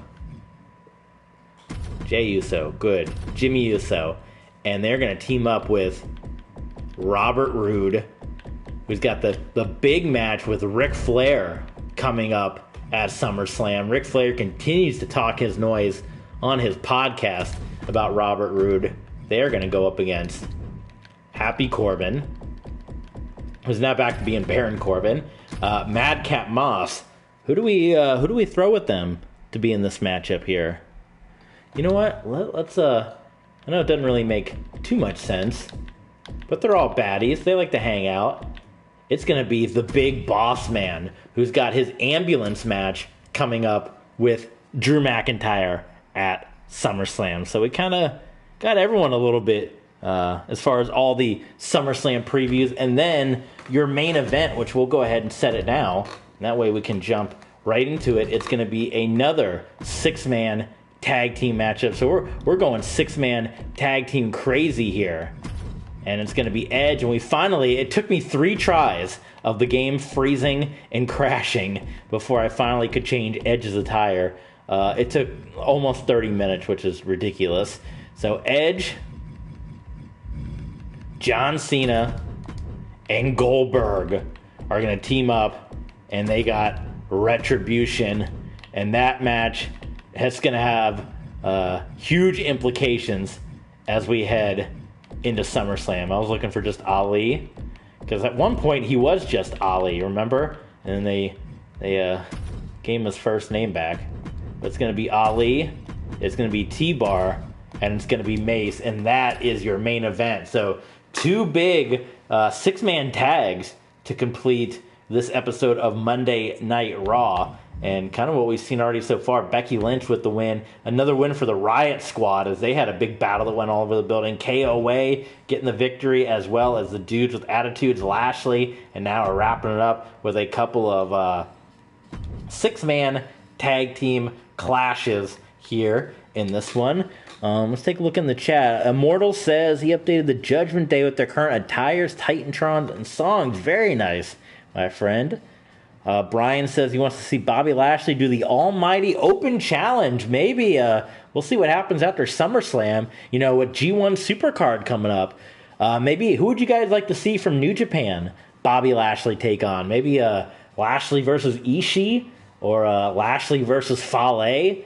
Jey Uso, good. Jimmy Uso. And they're going to team up with Robert Roode, who's got the big match with Ric Flair coming up at SummerSlam. Ric Flair continues to talk his noise on his podcast about Robert Roode. They're going to go up against Happy Corbin, who's now back to being Baron Corbin. Madcap Moss. Who do we throw at them to be in this matchup here? You know what? Let's I know it doesn't really make too much sense, but they're all baddies. They like to hang out. It's going to be the Big Boss Man, who's got his ambulance match coming up with Drew McIntyre at SummerSlam. So we kind of got everyone a little bit as far as all the SummerSlam previews. And then your main event, which we'll go ahead and set it now. That way we can jump right into it. It's going to be another 6-man tag team matchup. So we're going 6-man tag team crazy here. And it's going to be Edge. And it took me 3 tries of the game freezing and crashing before I finally could change Edge's attire It took almost 30 minutes, which is ridiculous. So Edge, John Cena, and Goldberg are going to team up, and they got Retribution. And that match is going to have huge implications as we head into SummerSlam. I was looking for just Ali, because at one point he was just Ali, remember? And they gave him his first name back. But it's going to be Ali, it's going to be T-Bar, and it's going to be Mace, and that is your main event. So 2 big 6-man tags to complete this episode of Monday Night Raw. And kind of what we've seen already so far, Becky Lynch with the win. Another win for the Riot Squad, as they had a big battle that went all over the building. KOA getting the victory, as well as the dudes with attitudes, Lashley. And now we're wrapping it up with a couple of 6-man tag team clashes here in this one. Let's take a look in the chat. Immortal says he updated the Judgment Day with their current attires, Titantron, and songs. Very nice, my friend. Brian says he wants to see Bobby Lashley do the Almighty Open Challenge. Maybe we'll see what happens after SummerSlam. You know, with G1 Supercard coming up. Maybe who would you guys like to see from New Japan? Bobby Lashley take on. Maybe Lashley versus Ishii, or Lashley versus Fale.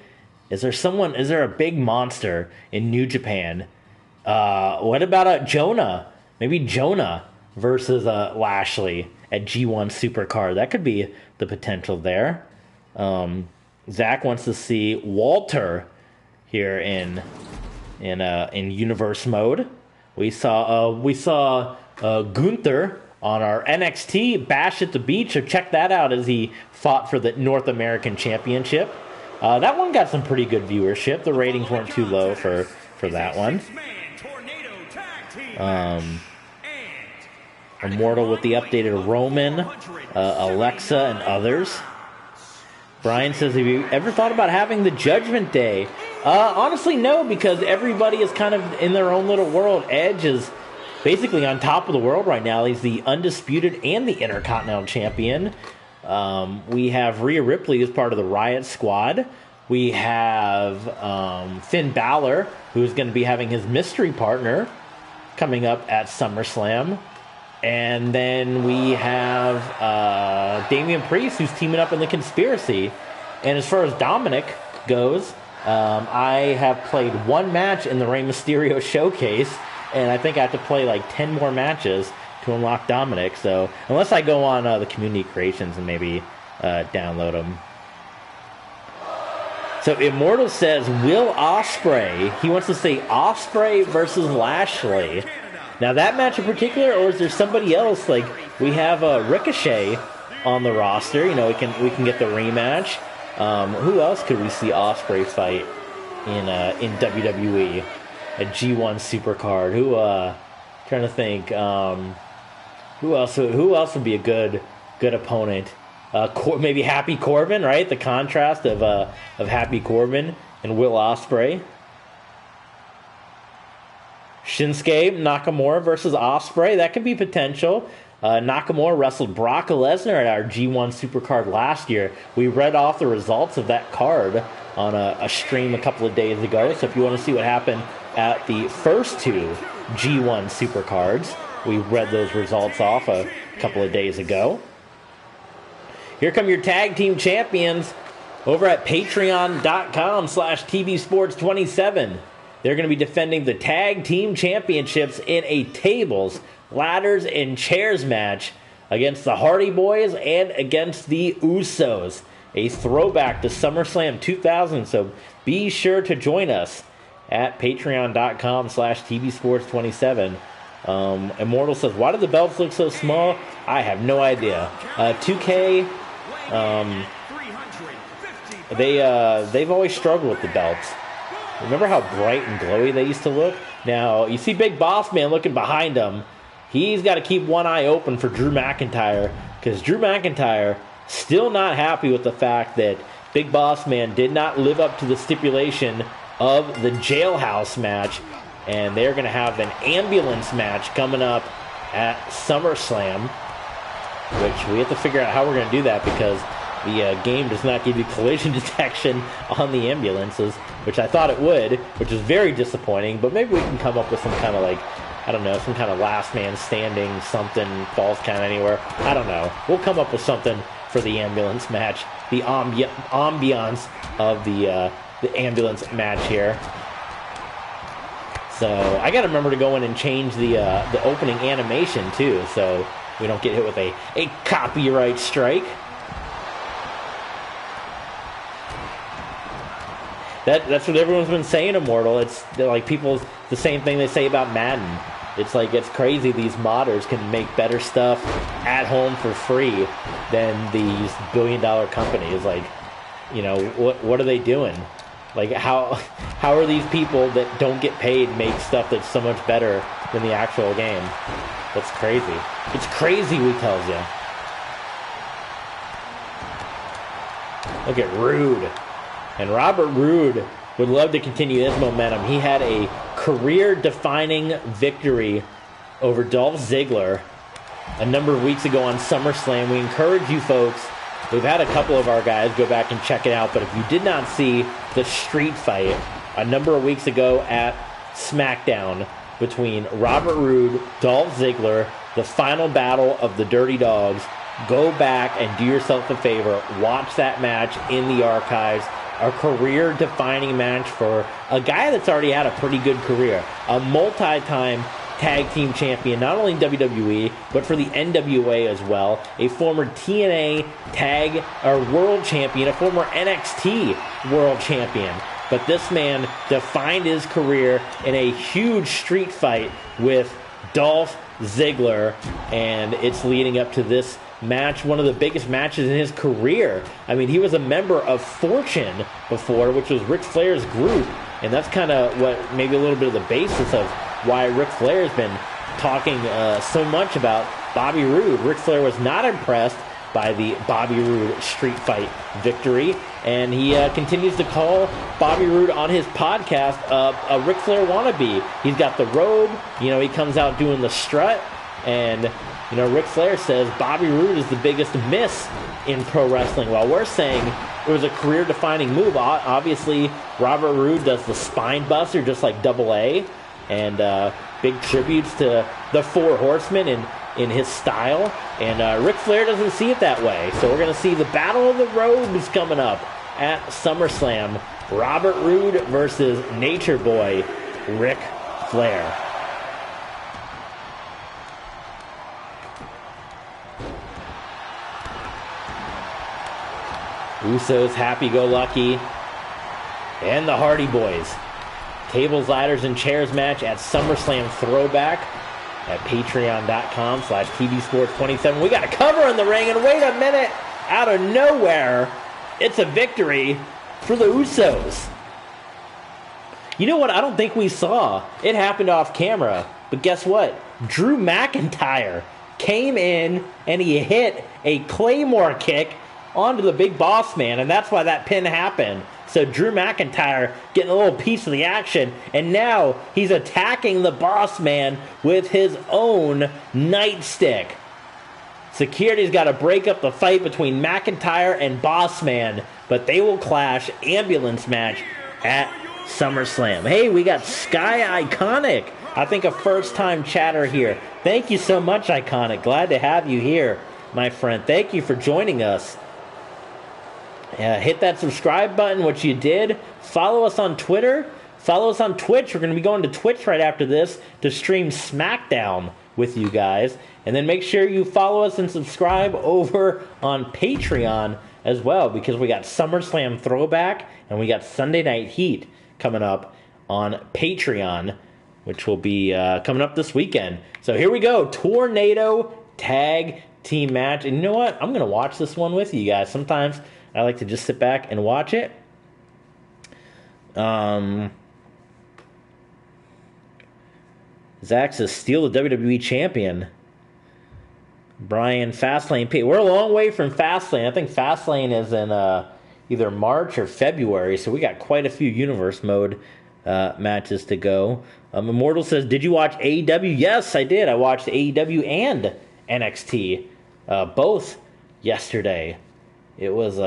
Is there a big monster in New Japan? What about Jonah? Maybe Jonah versus Lashley at G1 Supercard. That could be the potential there. Zach wants to see Walter here in universe mode. We saw Gunther on our NXT Bash at the Beach. So check that out as he fought for the North American Championship. That one got some pretty good viewership. The ratings weren't too low for that one. Immortal with the updated Roman, Alexa, and others. Brian says, have you ever thought about having the Judgment Day? Honestly, no, because everybody is kind of in their own little world. Edge is basically on top of the world right now. He's the Undisputed and the Intercontinental Champion. We have Rhea Ripley as part of the Riot Squad. We have Finn Balor, who's going to be having his mystery partner coming up at SummerSlam. And then we have Damian Priest, who's teaming up in the Conspiracy. And as far as Dominic goes, I have played 1 match in the Rey Mysterio Showcase, and I think I have to play like 10 more matches to unlock Dominic. So unless I go on the community creations and maybe download them. So Immortal says Will Ospreay. He wants to say Ospreay versus Lashley. Now that match in particular, or is there somebody else? Like we have Ricochet on the roster. You know, we can get the rematch. Who else could we see Ospreay fight in WWE? A G1 Supercard. Who? Trying to think. Who else would be a good opponent? Maybe Happy Corbin, right? The contrast of Happy Corbin and Will Ospreay. Shinsuke Nakamura versus Ospreay. That could be potential. Nakamura wrestled Brock Lesnar at our G1 Supercard last year. We read off the results of that card on a stream a couple of days ago. So if you want to see what happened at the first 2 G1 Supercards, we read those results off a couple of days ago. Here come your tag team champions over at patreon.com/tvsports27. They're going to be defending the tag team championships in a tables, ladders, and chairs match against the Hardy Boys and against the Usos. A throwback to SummerSlam 2000, so be sure to join us at patreon.com/tvsports27. Immortal says, why do the belts look so small? I have no idea. 2K, they've always struggled with the belts. Remember how bright and glowy they used to look? Now, you see Big Boss Man looking behind him. He's got to keep one eye open for Drew McIntyre, because Drew McIntyre still not happy with the fact that Big Boss Man did not live up to the stipulation of the jailhouse match, and they're going to have an ambulance match coming up at SummerSlam, which we have to figure out how we're going to do that, because the game does not give you collision detection on the ambulances, which I thought it would, which is very disappointing. But maybe we can come up with some kind of I don't know, some kind of last man standing, something, falls count anywhere. I don't know. We'll come up with something for the ambulance match, the ambiance of the ambulance match here. So I got to remember to go in and change the opening animation too, so we don't get hit with a copyright strike. That's what everyone's been saying, Immortal. They're like people, the same thing they say about Madden. It's like, it's crazy these modders can make better stuff at home for free than these billion-dollar companies. Like, you know, what are they doing? Like, how are these people that don't get paid make stuff that's so much better than the actual game? That's crazy. It's crazy, we tells you. Look at Rude. And Robert Roode would love to continue his momentum. He had a career-defining victory over Dolph Ziggler a number of weeks ago on SummerSlam. We encourage you folks, we've had a couple of our guys go back and check it out, but if you did not see the street fight a number of weeks ago at SmackDown between Robert Roode, Dolph Ziggler, the final battle of the Dirty Dogs, go back and do yourself a favor. Watch that match in the archives. A career-defining match for a guy that's already had a pretty good career. A multi-time tag team champion, not only in WWE, but for the NWA as well. A former TNA tag or world champion, a former NXT world champion. But this man defined his career in a huge street fight with Dolph Ziggler, and it's leading up to this match, one of the biggest matches in his career. I mean, he was a member of Fortune before, which was Ric Flair's group, and that's kind of what maybe a little bit of the basis of why Ric Flair has been talking so much about Bobby Roode. Ric Flair was not impressed by the Bobby Roode street fight victory, and he continues to call Bobby Roode on his podcast a Ric Flair wannabe. He's got the robe, you know, he comes out doing the strut, and you know, Ric Flair says Bobby Roode is the biggest miss in pro wrestling. While we're saying it was a career-defining move. Obviously, Robert Roode does the spine buster just like Double A, and big tributes to the Four Horsemen in his style. And Ric Flair doesn't see it that way. So we're going to see the Battle of the Robes coming up at SummerSlam. Robert Roode versus Nature Boy Ric Flair. Usos, Happy-Go-Lucky, and the Hardy Boys. Tables, ladders, and chairs match at SummerSlam Throwback at patreon.com/tvsports27. We got a cover in the ring, and wait a minute, out of nowhere, it's a victory for the Usos. You know what? I don't think we saw. It happened off camera, but guess what? Drew McIntyre came in, and he hit a Claymore kick onto the Big Boss Man, and that's why that pin happened. So Drew McIntyre getting a little piece of the action, and now he's attacking the Boss Man with his own nightstick. Security's got to break up the fight between McIntyre and Boss Man, but they will clash ambulance match at SummerSlam. Hey, we got Sky Iconic. I think a first-time chatter here. Thank you so much, Iconic. Glad to have you here, my friend. Thank you for joining us. Hit that subscribe button, which you did. Follow us on Twitter. Follow us on Twitch. We're going to be going to Twitch right after this to stream SmackDown with you guys. And then make sure you follow us and subscribe over on Patreon as well, because we got SummerSlam Throwback and we got Sunday Night Heat coming up on Patreon, which will be coming up this weekend. So here we go. Tornado Tag Team match. And you know what? I'm going to watch this one with you guys. Sometimes I like to just sit back and watch it. Zach says, steal the WWE champion. Brian, Fastlane P. We're a long way from Fastlane. I think Fastlane is in either March or February, so we got quite a few Universe Mode matches to go. Immortal says, did you watch AEW? Yes, I did. I watched AEW and NXT both yesterday. It was,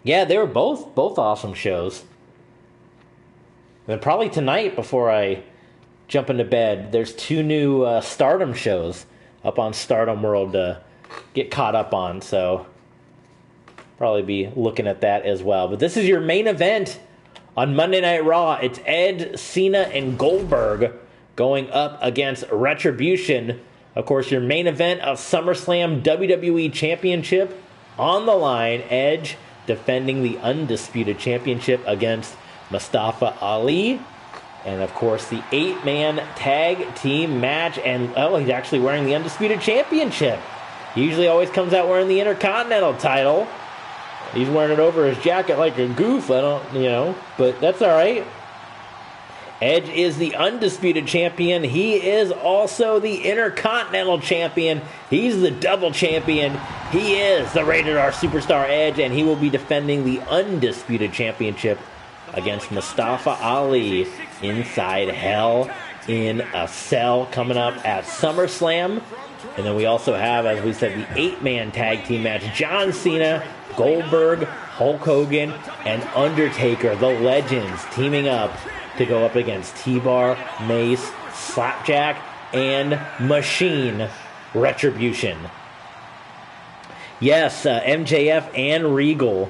yeah, they were both awesome shows. And probably tonight, before I jump into bed, there's 2 new Stardom shows up on Stardom World to get caught up on, so probably be looking at that as well. But this is your main event on Monday Night Raw. It's Edge, Cena, and Goldberg going up against Retribution. Of course, your main event of SummerSlam WWE Championship on the line. Edge defending the Undisputed Championship against Mustafa Ali. And, of course, the 8-man tag team match. And, oh, he's actually wearing the Undisputed Championship. He usually always comes out wearing the Intercontinental title. He's wearing it over his jacket like a goof. I don't, but that's all right. Edge is the Undisputed Champion. He is also the Intercontinental Champion. He's the double champion. He is the Rated R Superstar Edge, and he will be defending the Undisputed Championship against Mustafa Ali inside Hell in a Cell coming up at SummerSlam. And then we also have, as we said, the 8-man tag team match. John Cena, Goldberg, Hulk Hogan, and Undertaker, the legends, teaming up to go up against T-Bar, Mace, Slapjack, and Machine Retribution. Yes, MJF and Regal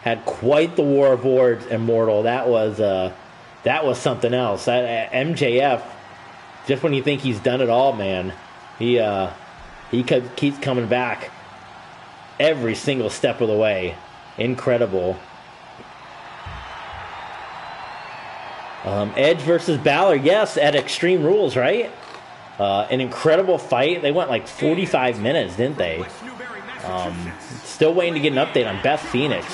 had quite the War of Words, Immortal. That was something else. MJF, just when you think he's done it all, man, he keeps coming back every single step of the way. Incredible. Edge versus Balor, yes, at Extreme Rules, right? An incredible fight. They went like 45 minutes, didn't they? Still waiting to get an update on Beth Phoenix.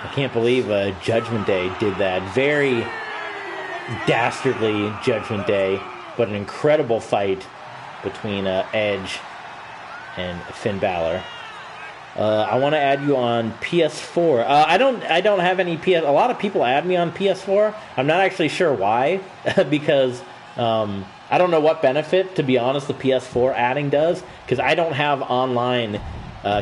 I can't believe Judgment Day did that. Very dastardly Judgment Day, but an incredible fight between Edge and Finn Balor. I want to add you on PS4. I don't have any PS. A lot of people add me on PS4. I'm not actually sure why, because I don't know what benefit, to be honest, the PS4 adding does, because I don't have online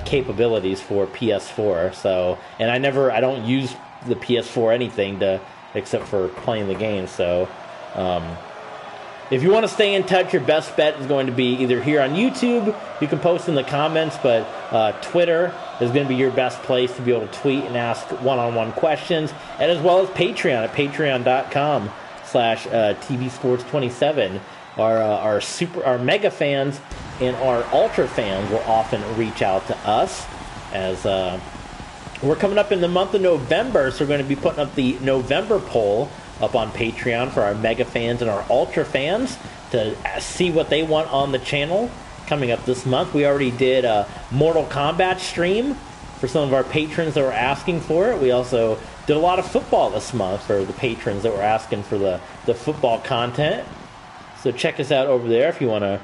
capabilities for PS4. So, and I don't use the PS4 anything except for playing the game. So, if you want to stay in touch, your best bet is going to be either here on YouTube. You can post in the comments, but Twitter is going to be your best place to be able to tweet and ask one-on-one questions, and as well as Patreon at patreon.com/tvsports27. Our mega fans and our ultra fans will often reach out to us as we're coming up in the month of November, so we're going to be putting up the November poll up on Patreon for our mega fans and our ultra fans to see what they want on the channel coming up this month. We already did a Mortal Kombat stream for some of our patrons that were asking for it. We also did a lot of football this month for the patrons that were asking for the football content. So check us out over there if you want to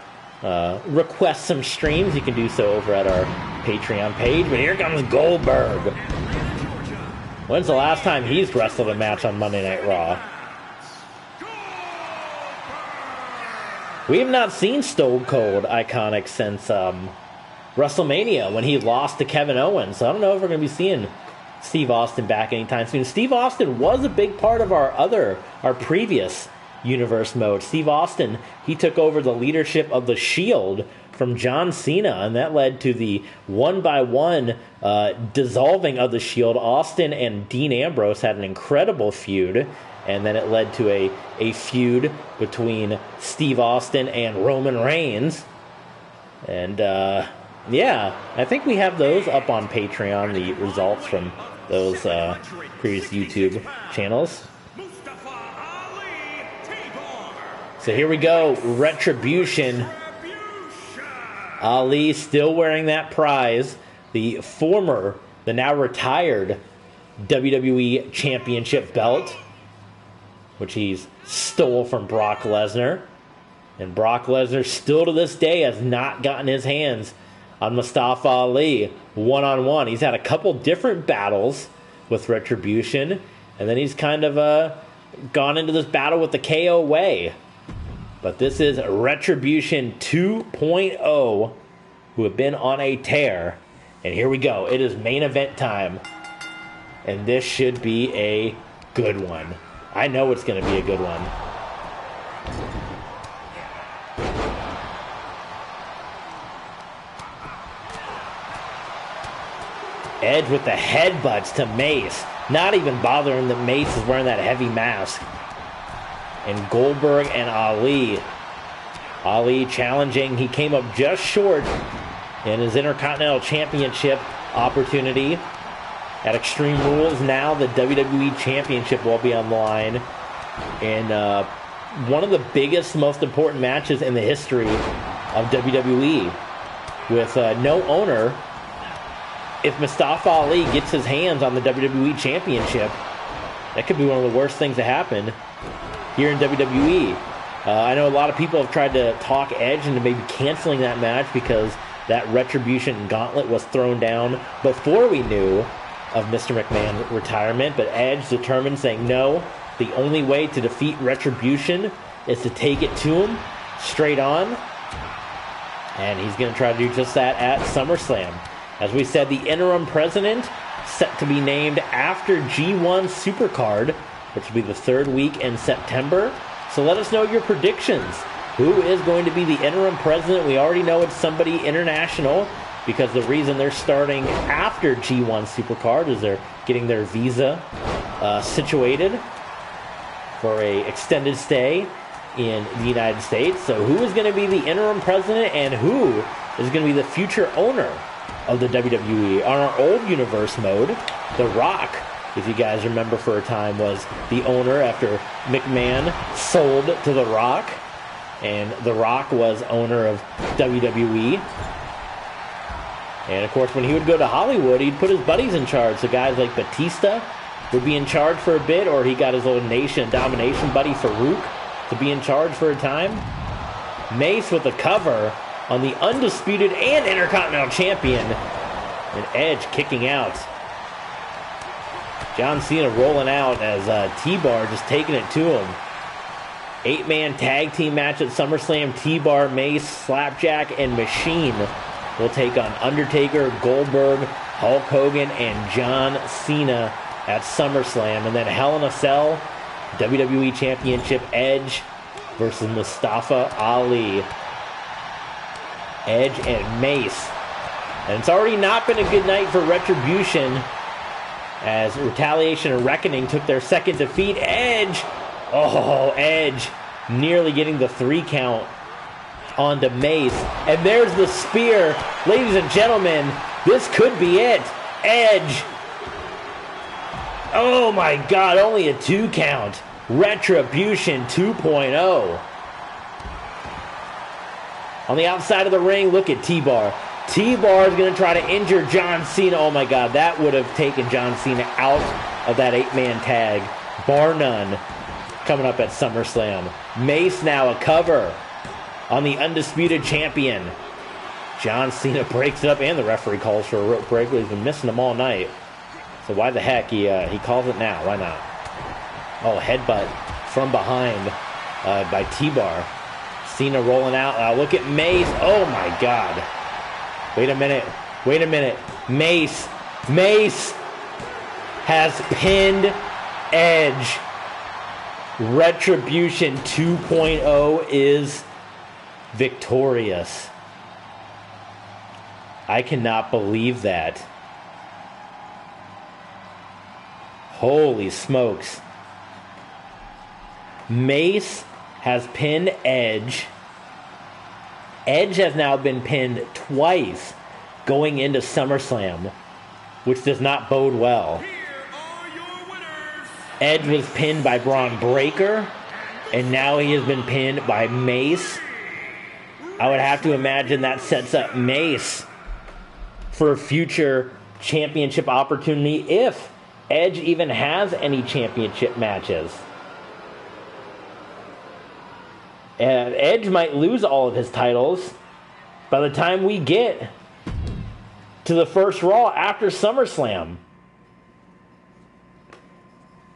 request some streams. You can do so over at our Patreon page. But here comes Goldberg. When's the last time he's wrestled a match on Monday Night Raw? We have not seen Stone Cold Iconic since WrestleMania when he lost to Kevin Owens. So I don't know if we're going to be seeing Steve Austin back anytime soon. Steve Austin was a big part of our previous universe mode. Steve Austin, he took over the leadership of the Shield from John Cena, and that led to the one-by-one dissolving of the Shield. Austin and Dean Ambrose had an incredible feud, and then it led to a feud between Steve Austin and Roman Reigns. And yeah, I think we have those up on Patreon, the results from those previous YouTube channels. So here we go, Retribution. Ali still wearing that prize, the now retired WWE Championship belt, which he's stole from Brock Lesnar. And Brock Lesnar still to this day has not gotten his hands on Mustafa Ali one-on-one. He's had a couple different battles with Retribution, and then he's kind of gone into this battle with the KO way. But this is Retribution 2.0, who have been on a tear. And here we go. It is main event time. And this should be a good one. I know it's going to be a good one. Edge with the headbutts to Mace. Not even bothering that Mace is wearing that heavy mask. And Goldberg and Ali. Ali challenging. He came up just short in his Intercontinental Championship opportunity at Extreme Rules. Now the WWE Championship will be on the line. And one of the biggest, most important matches in the history of WWE. With no owner. If Mustafa Ali gets his hands on the WWE Championship, that could be one of the worst things to happen here in WWE. I know a lot of people have tried to talk Edge into maybe canceling that match because that Retribution gauntlet was thrown down before we knew of Mr. McMahon's retirement. But Edge determined, saying no, the only way to defeat Retribution is to take it to him straight on. And he's going to try to do just that at SummerSlam. As we said, the interim president set to be named after G1 Supercard, which will be the third week in September. So let us know your predictions. Who is going to be the interim president? We already know it's somebody international because the reason they're starting after G1 Supercard is they're getting their visa situated for a extended stay in the United States. So who is going to be the interim president and who is going to be the future owner of the WWE? On our old universe mode, The Rock, if you guys remember, for a time was the owner after McMahon sold to The Rock, and The Rock was owner of WWE. And of course, when he would go to Hollywood, he'd put his buddies in charge. So guys like Batista would be in charge for a bit, or he got his old Nation Domination buddy Farouk to be in charge for a time. Mace with a cover on the undisputed and Intercontinental Champion. And Edge kicking out. John Cena rolling out as T-Bar just taking it to him. 8-man tag team match at SummerSlam. T-Bar, Mace, Slapjack, and Machine will take on Undertaker, Goldberg, Hulk Hogan, and John Cena at SummerSlam. And then Hell in a Cell, WWE Championship, Edge versus Mustafa Ali. Edge and Mace. And it's already not been a good night for Retribution as Retaliation and Reckoning took their second defeat. Edge nearly getting the 3 count onto Mace. And there's the spear. Ladies and gentlemen, this could be it. Edge. Oh my God, only a 2 count. Retribution 2.0. On the outside of the ring, look at T-Bar. T-Bar is going to try to injure John Cena. Oh my God, that would have taken John Cena out of that 8-man tag. Bar none. Coming up at SummerSlam. Mace now a cover on the undisputed champion. John Cena breaks it up, and the referee calls for a rope break. He's been missing them all night. So why the heck he calls it now? Why not? Oh, headbutt from behind by T-Bar. Cena rolling out. Look at Mace. Oh my God. Wait a minute. Mace has pinned Edge. Retribution 2.0 is victorious. I cannot believe that. Holy smokes. Mace has pinned Edge. Edge has now been pinned twice going into SummerSlam, which does not bode well. Edge was pinned by Braun Breaker, and now he has been pinned by Mace. I would have to imagine that sets up Mace for a future championship opportunity if Edge even has any championship matches. And Edge might lose all of his titles by the time we get to the first Raw after SummerSlam.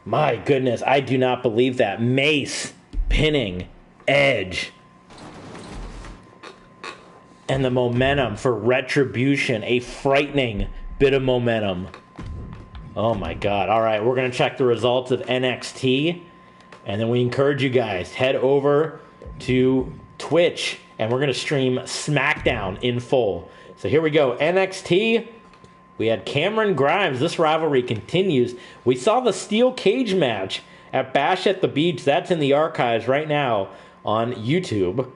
My goodness, I do not believe that. Mace pinning Edge. And the momentum for Retribution, a frightening bit of momentum. Oh my God. All right, we're going to check the results of NXT. And then we encourage you guys, head over to Twitch and we're going to stream SmackDown in full. So here we go. NXT, we had Cameron Grimes. This rivalry continues. We saw the steel cage match at Bash at the Beach. That's in the archives right now on YouTube.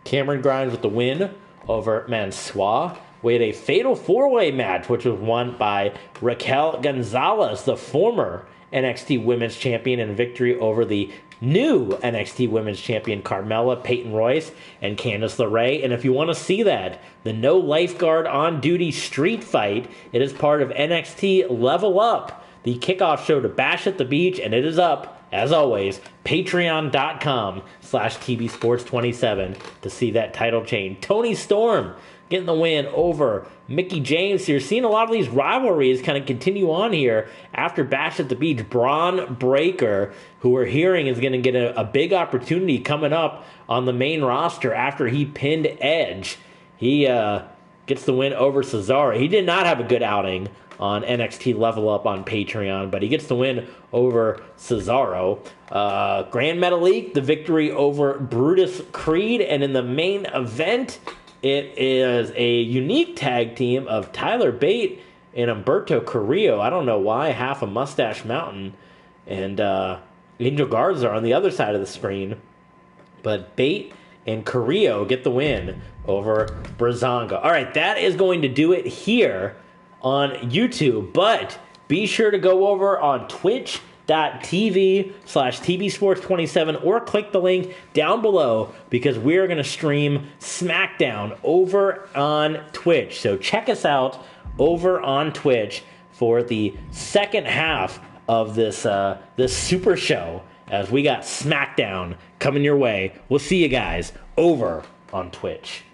Cameron Grimes with the win over Mansoor. We had a fatal four-way match, which was won by Raquel Gonzalez, the former NXT Women's Champion, and victory over the new NXT Women's Champion Carmella, Peyton Royce, and Candice LeRae. And if you want to see that, the no lifeguard on duty street fight, it is part of NXT Level Up, the kickoff show to Bash at the Beach, and it is up, as always, patreon.com/TBSports27 to see that title change. Tony Storm getting the win over Mickie James. So you're seeing a lot of these rivalries kind of continue on here after Bash at the Beach. Braun Breaker, who we're hearing is going to get a big opportunity coming up on the main roster after he pinned Edge. He gets the win over Cesaro. He did not have a good outing on NXT Level Up on Patreon, but he gets the win over Cesaro. Grand Metalik, the victory over Brutus Creed. And in the main event, it is a unique tag team of Tyler Bate and Humberto Carrillo. I don't know why, half a Mustache Mountain. And Angel Garza are on the other side of the screen. But Bate and Carrillo get the win over Brazanga. All right, that is going to do it here on YouTube. But be sure to go over on twitch.tv/TBSports27 or click the link down below because we're going to stream SmackDown over on Twitch. So check us out over on Twitch for the second half of this super show as we got SmackDown coming your way. We'll see you guys over on Twitch.